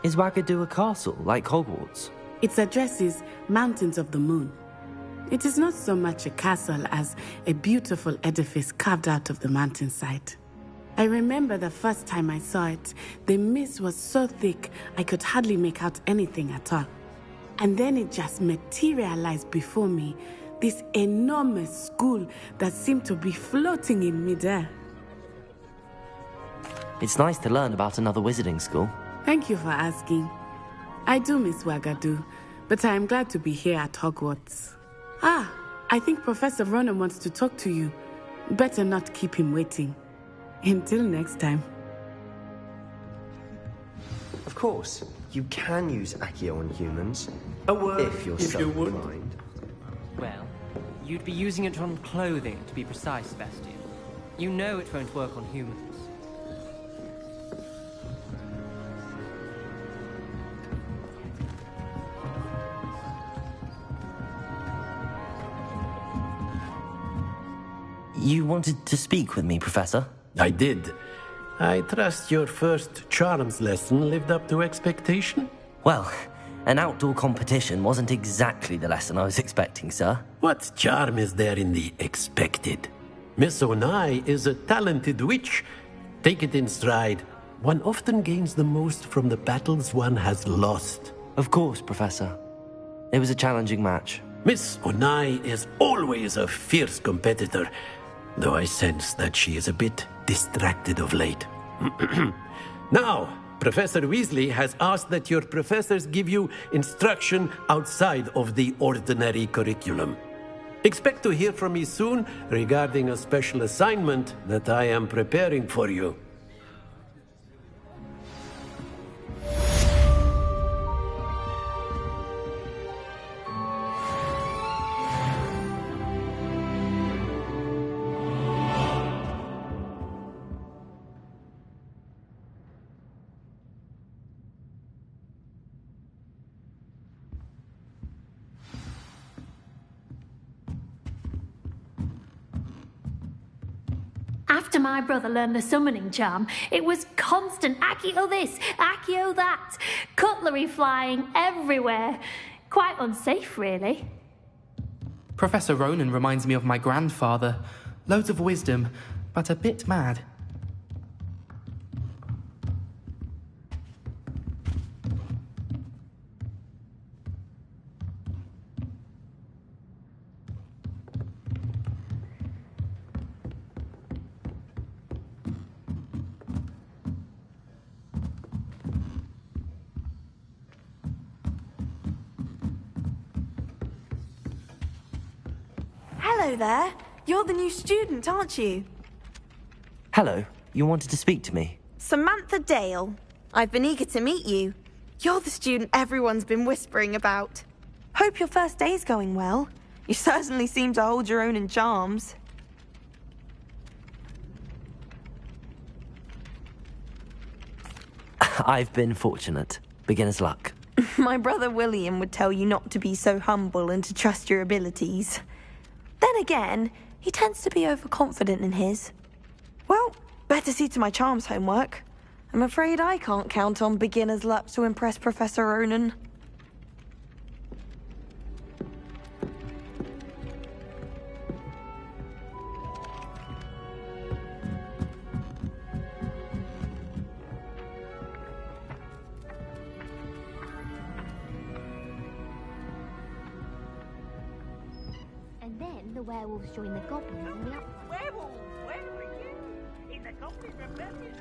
Is Wagadu a castle, like Hogwarts? Its address is Mountains of the Moon. It is not so much a castle as a beautiful edifice carved out of the mountainside. I remember the first time I saw it, the mist was so thick I could hardly make out anything at all. And then it just materialized before me, this enormous school that seemed to be floating in midair. It's nice to learn about another wizarding school. Thank you for asking. I do miss Wagadu, but I am glad to be here at Hogwarts. Ah, I think Professor Ronan wants to talk to you. Better not keep him waiting. Until next time. Of course, you can use Accio on humans. A word, if you're so inclined. Well, you'd be using it on clothing, to be precise, Sebastian. You know it won't work on humans. You wanted to speak with me, Professor? I did. I trust your first charms lesson lived up to expectation? Well, an outdoor competition wasn't exactly the lesson I was expecting, sir. What charm is there in the expected? Miss Onai is a talented witch. Take it in stride. One often gains the most from the battles one has lost. Of course, Professor. It was a challenging match. Miss Onai is always a fierce competitor, though I sense that she is a bit distracted of late. Now, Professor Weasley has asked that your professors give you instruction outside of the ordinary curriculum. Expect to hear from me soon regarding a special assignment that I am preparing for you. After my brother learned the summoning charm, it was constant Accio this, Accio that, cutlery flying everywhere. Quite unsafe, really. Professor Ronan reminds me of my grandfather. Loads of wisdom, but a bit mad. Hello there. You're the new student, aren't you? Hello, you wanted to speak to me? Samantha Dale. I've been eager to meet you. You're the student everyone's been whispering about. Hope your first day's going well. You certainly seem to hold your own in charms. I've been fortunate. Beginner's luck. My brother William would tell you not to be so humble and to trust your abilities. Then again, he tends to be overconfident in his. Well, better see to my charms homework. I'm afraid I can't count on beginner's luck to impress Professor Ronan. And then the werewolves join the goblins in the up. Werewolves, where are you? In the Goblin Rebellion.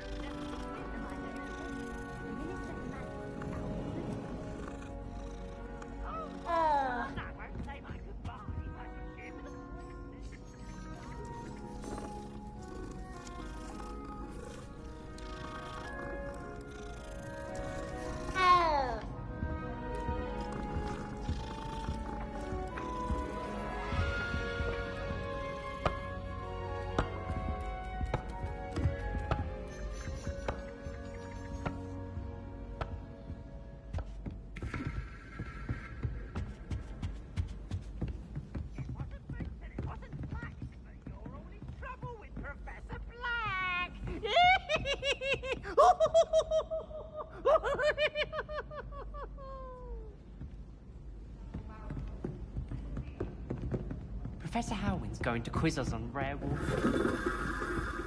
Professor Howin's going to quiz us on rare wolf.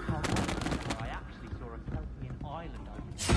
How wonderful, I actually saw a Kelpian island over there.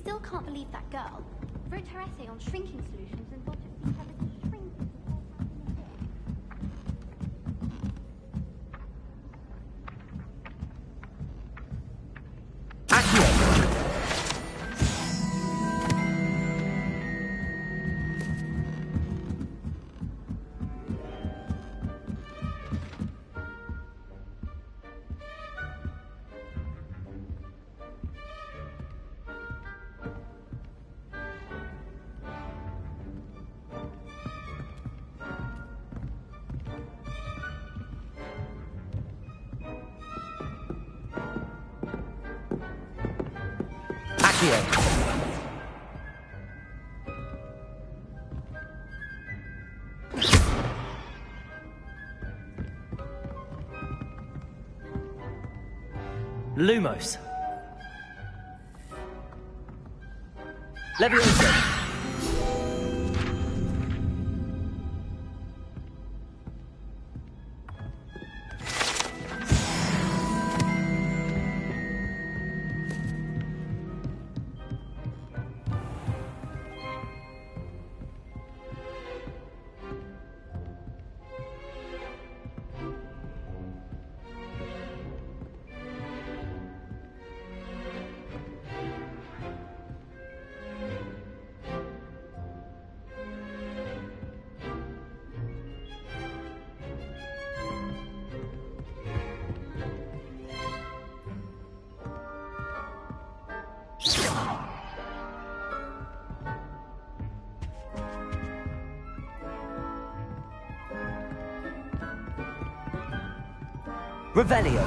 still can't believe that girl wrote her essay on shrinking solutions and thought it'd be clever to shrink into a Lumos. Leviosa. Revelio.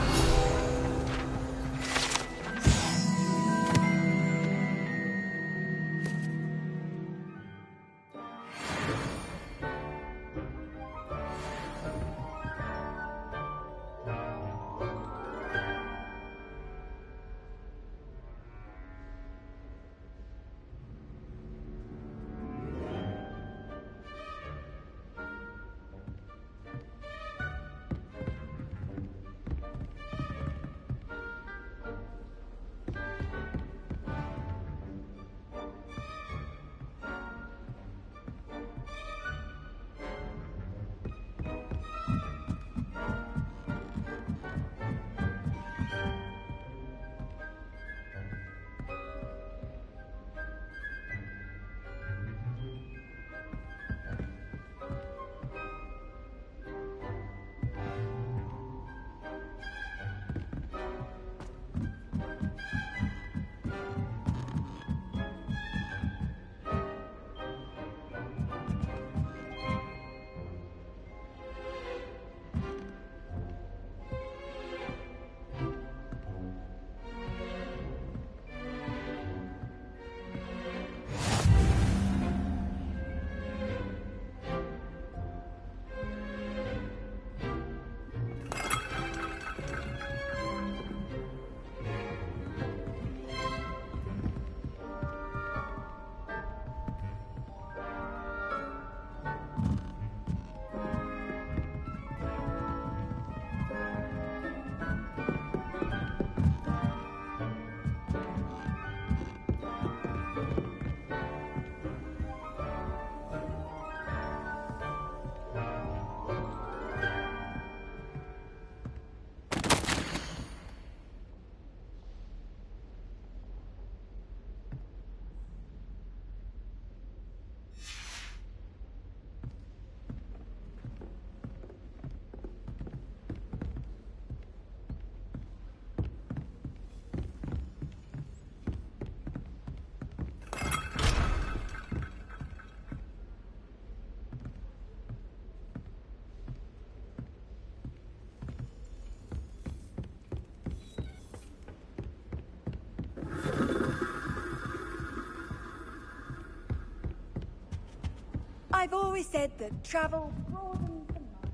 I've always said that travel broadens the mind.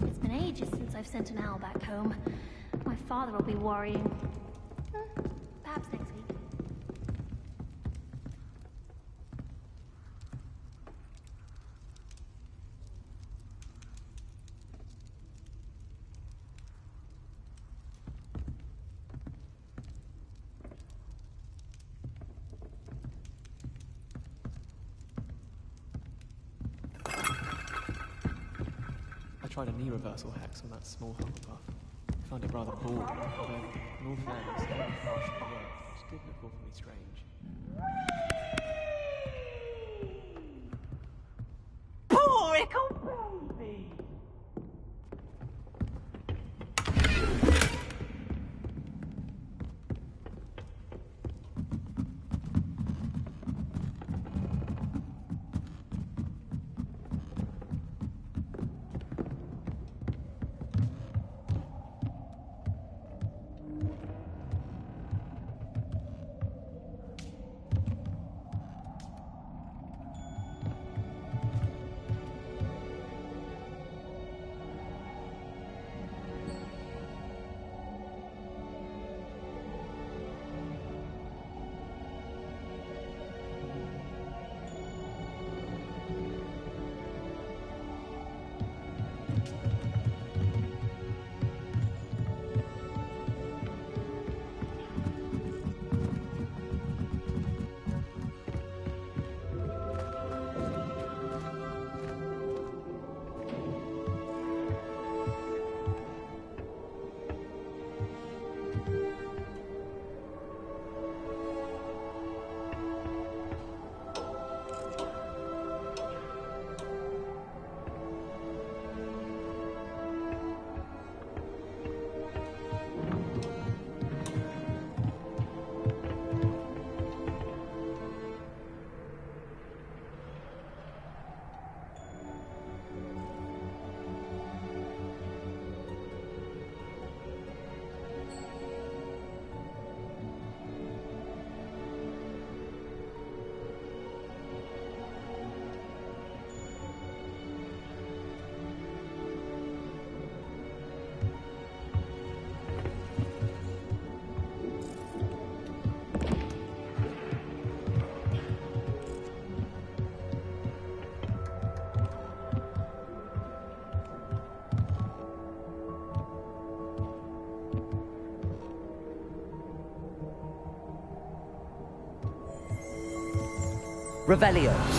It's been ages since I've sent an owl back home. My father will be worrying. Perhaps next week. tried a knee reversal hex on that small Hufflepuff. I found it rather boring, although, in all fairness, every portion worked, which did look awfully strange. Poor little baby! Revelio.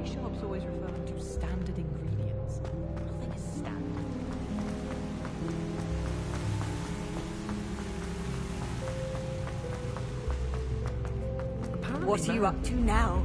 Why shops always referring to standard ingredients? Nothing is standard. What are you up to now?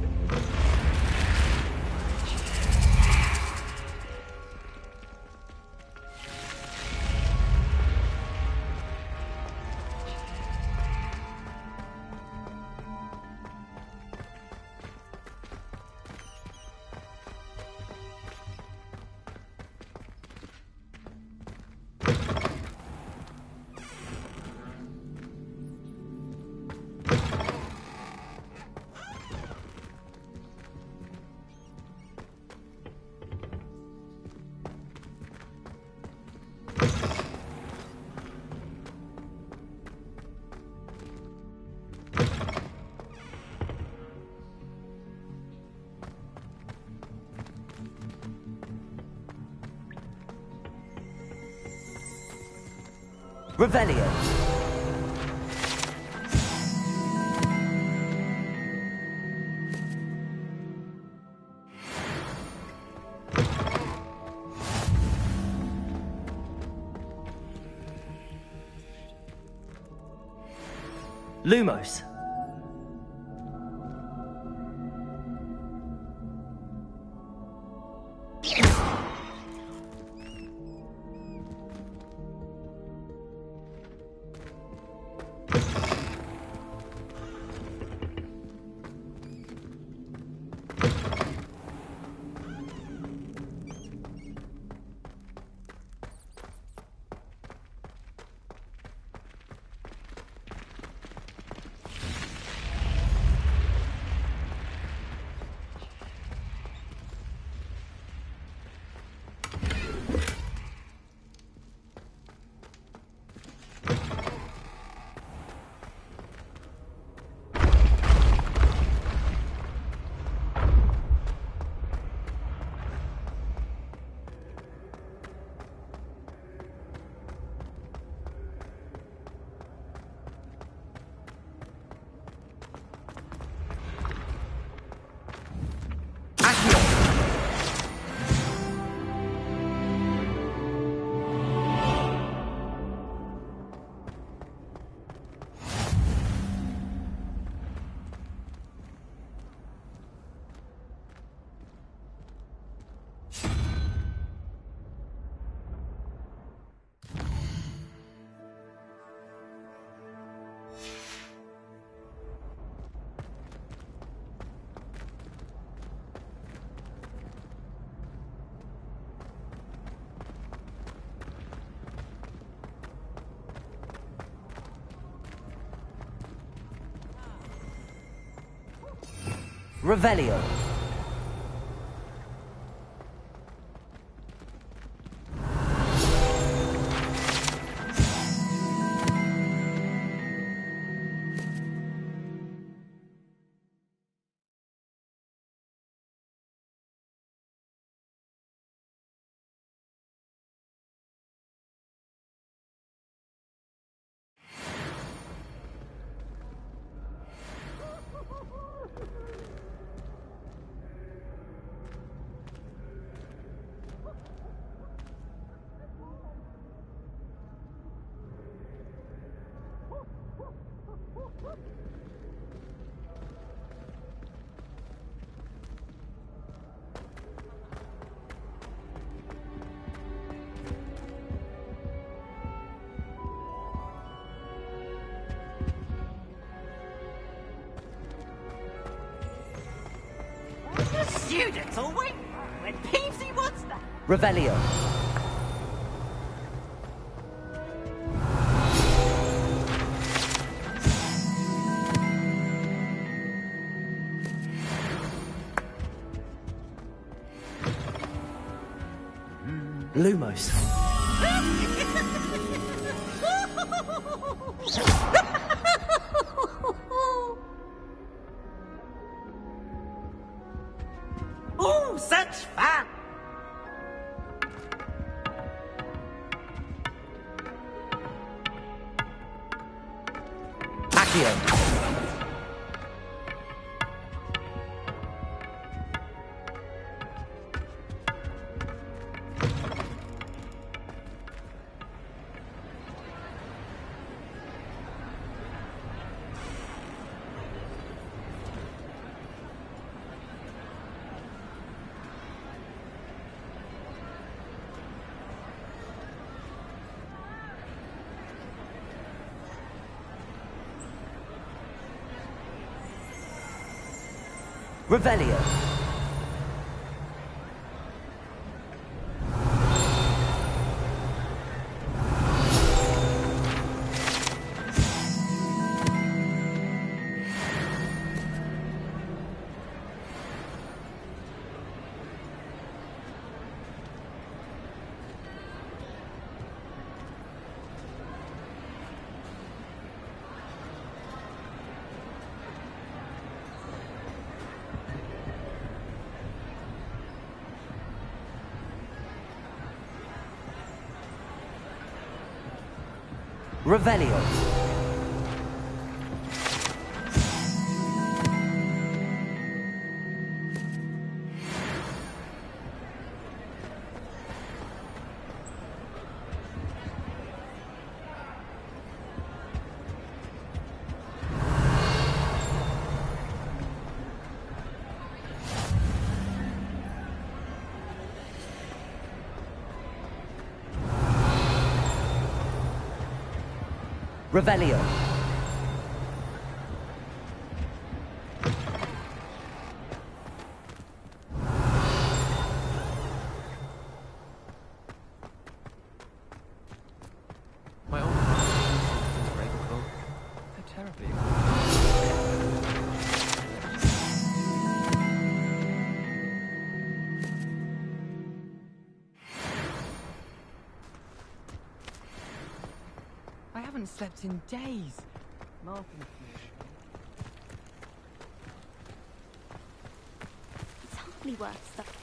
Revelio. Lumos. Revelio. The students all wait when Peevesy wants that. Revelio. Lumos. Oh, such fun! Accio. Revelio. Revelio. Revelio. My old is grateful. How terribly. I haven't slept in days. Martin. It's hardly worth stuff.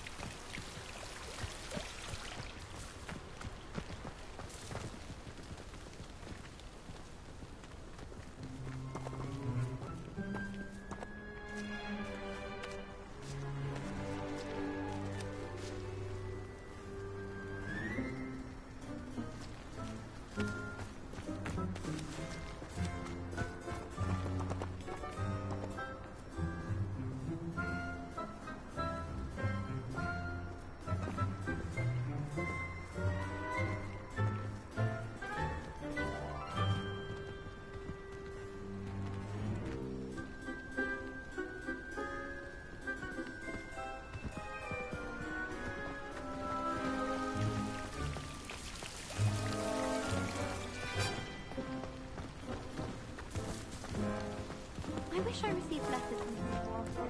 I wish I received letters from you more often.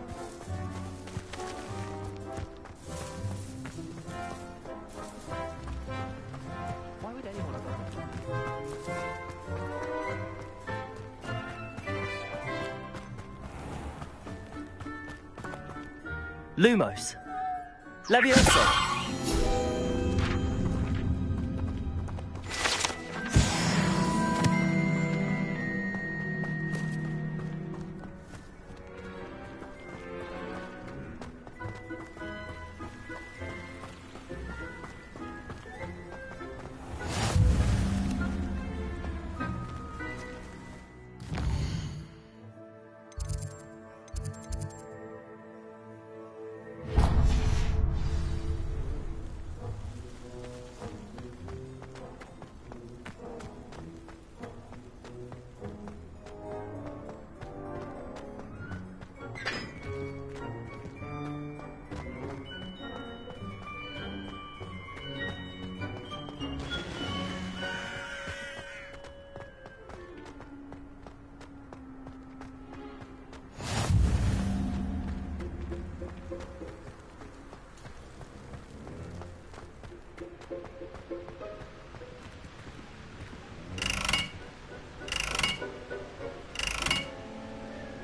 Why would anyone have Lumos. Levioso.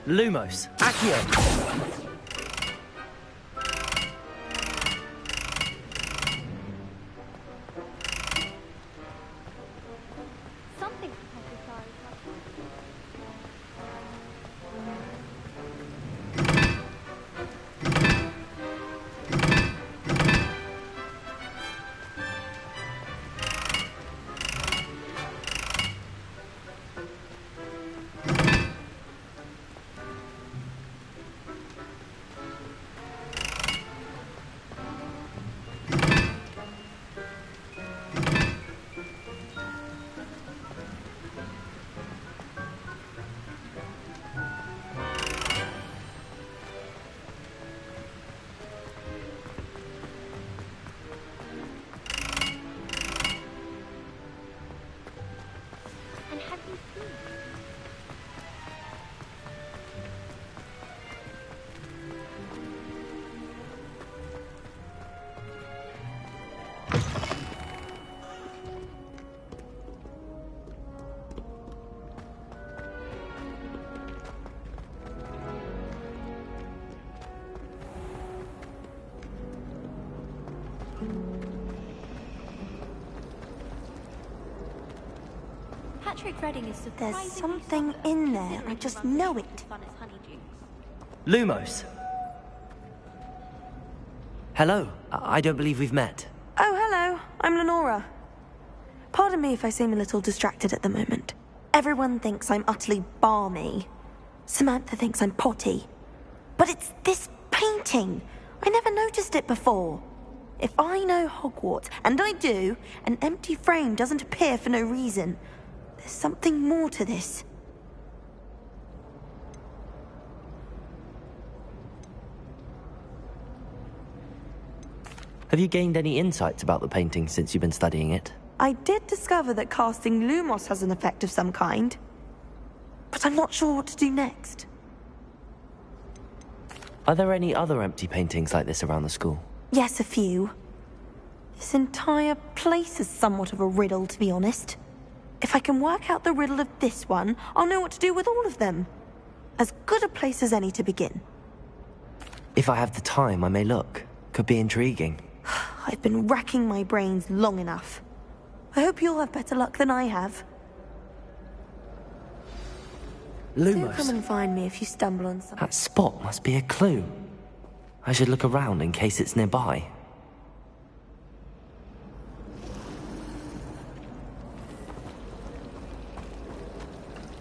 Lumos. Accio. Something Patrick Redding is surprisingly There's something in there. I just know it. Lumos. Hello. I don't believe we've met. Oh, hello. I'm Lenora. Pardon me if I seem a little distracted at the moment. Everyone thinks I'm utterly balmy. Samantha thinks I'm potty. But it's this painting. I never noticed it before. If I know Hogwarts, and I do, an empty frame doesn't appear for no reason. There's something more to this. Have you gained any insights about the painting since you've been studying it? I did discover that casting Lumos has an effect of some kind. But I'm not sure what to do next. Are there any other empty paintings like this around the school? Yes, a few. This entire place is somewhat of a riddle, to be honest. If I can work out the riddle of this one, I'll know what to do with all of them. As good a place as any to begin. If I have the time, I may look. Could be intriguing. I've been racking my brains long enough. I hope you'll have better luck than I have. Lumos. Do come and find me if you stumble on something. That spot must be a clue. I should look around in case it's nearby.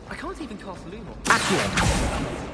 I can't even cast Lumos. Accio!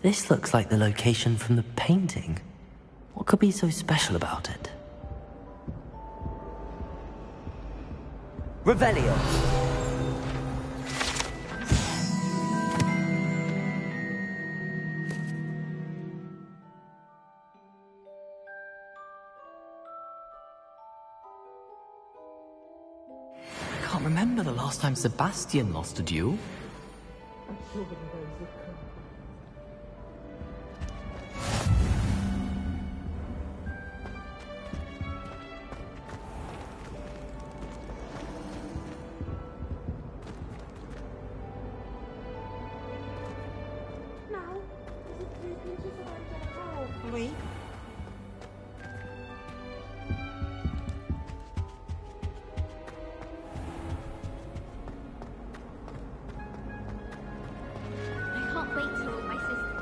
This looks like the location from the painting. What could be so special about it? Revelio! I can't remember the last time Sebastian lost a duel. Oui. I can't wait till all my sisters.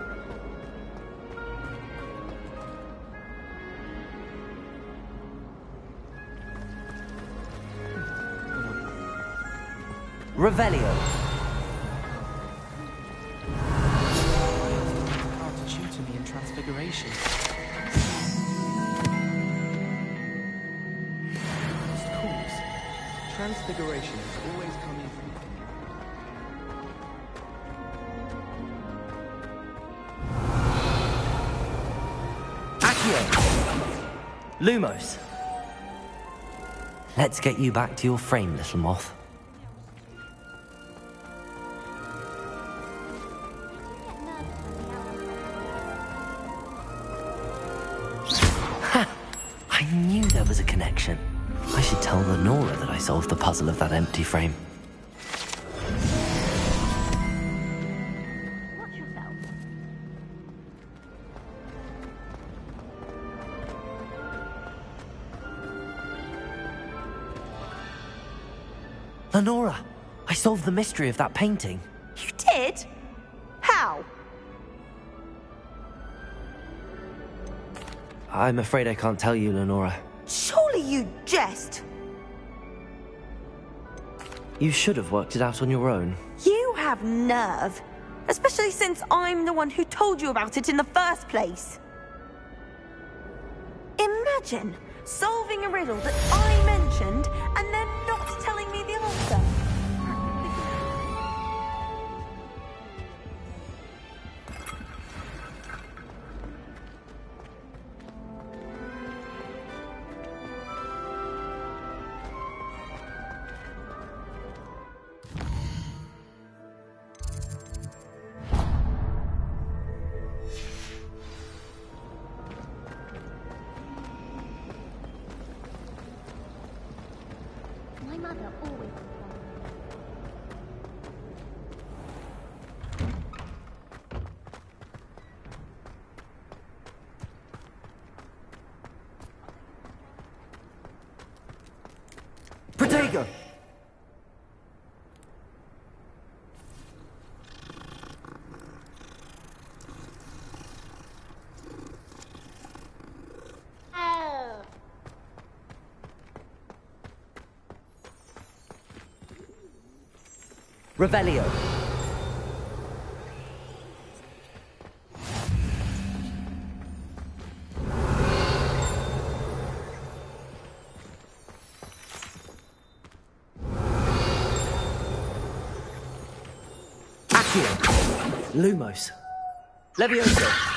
Revelio! Hard to tutor me in Transfiguration. Just course. Transfiguration is always coming from. Accio! Lumos! Let's get you back to your frame, little moth. I knew there was a connection. I should tell Lenora that I solved the puzzle of that empty frame. Watch yourself. Lenora, I solved the mystery of that painting. You did? How? I'm afraid I can't tell you, Lenora. Surely you jest. You should have worked it out on your own. You have nerve. Especially since I'm the one who told you about it in the first place. Imagine solving a riddle that I mentioned and then not telling me the answer. My mother always Protego! Revelio. Accio. Lumos. Levioso.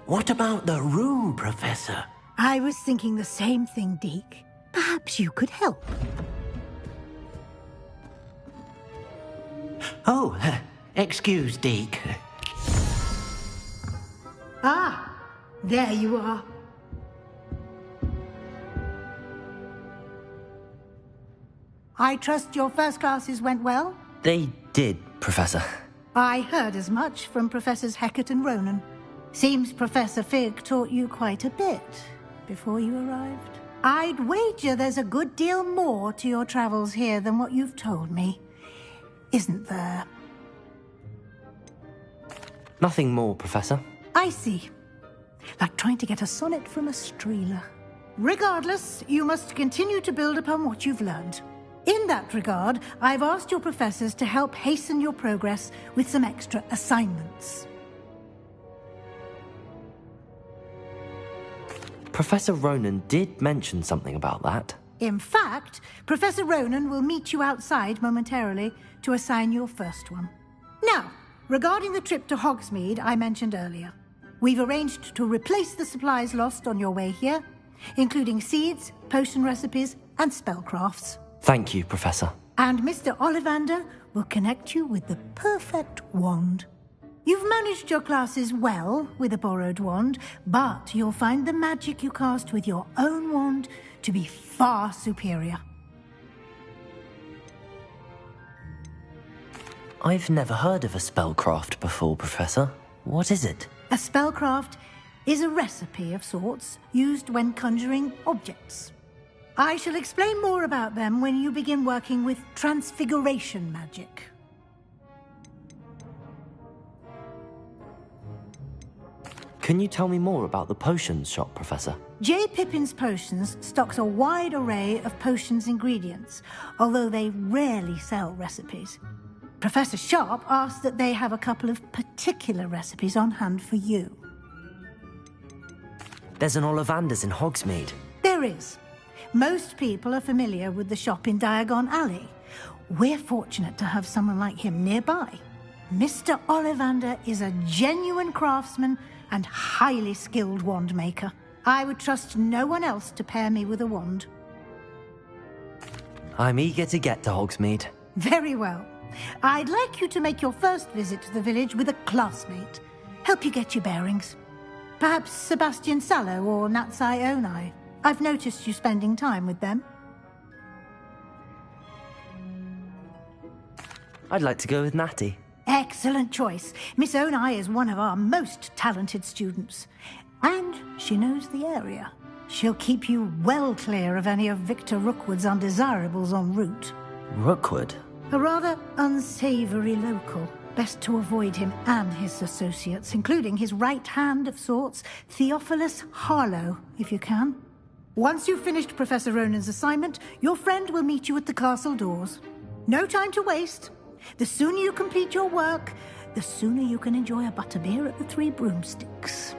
What about the room, Professor? I was thinking the same thing, Deke. Perhaps you could help. Oh, excuse, Deke. Ah, there you are. I trust your first classes went well? They did, Professor. I heard as much from Professors Hecat and Ronan. Seems Professor Fig taught you quite a bit before you arrived. I'd wager there's a good deal more to your travels here than what you've told me. Isn't there? Nothing more, Professor. I see. Like trying to get a sonnet from a streeler. Regardless, you must continue to build upon what you've learned. In that regard, I've asked your professors to help hasten your progress with some extra assignments. Professor Ronan did mention something about that. In fact, Professor Ronan will meet you outside momentarily to assign your first one. Now, regarding the trip to Hogsmeade I mentioned earlier, we've arranged to replace the supplies lost on your way here, including seeds, potion recipes, and spellcrafts. Thank you, Professor. And Mr. Ollivander will connect you with the perfect wand. You've managed your classes well with a borrowed wand, but you'll find the magic you cast with your own wand to be far superior. I've never heard of a spellcraft before, Professor. What is it? A spellcraft is a recipe of sorts used when conjuring objects. I shall explain more about them when you begin working with transfiguration magic. Can you tell me more about the potions shop, Professor? J. Pippin's Potions stocks a wide array of potions ingredients, although they rarely sell recipes. Professor Sharp asked that they have a couple of particular recipes on hand for you. There's an Ollivander's in Hogsmeade. There is. Most people are familiar with the shop in Diagon Alley. We're fortunate to have someone like him nearby. Mr. Ollivander is a genuine craftsman and highly skilled wand maker. I would trust no one else to pair me with a wand. I'm eager to get to Hogsmeade. Very well. I'd like you to make your first visit to the village with a classmate. Help you get your bearings. Perhaps Sebastian Sallow or Natsai Onai. I've noticed you spending time with them. I'd like to go with Natty. Excellent choice. Miss Onai is one of our most talented students. And she knows the area. She'll keep you well clear of any of Victor Rookwood's undesirables en route. Rookwood? A rather unsavory local. Best to avoid him and his associates, including his right hand of sorts, Theophilus Harlow, if you can. Once you've finished Professor Ronan's assignment, your friend will meet you at the castle doors. No time to waste. The sooner you complete your work, the sooner you can enjoy a butterbeer at the Three Broomsticks.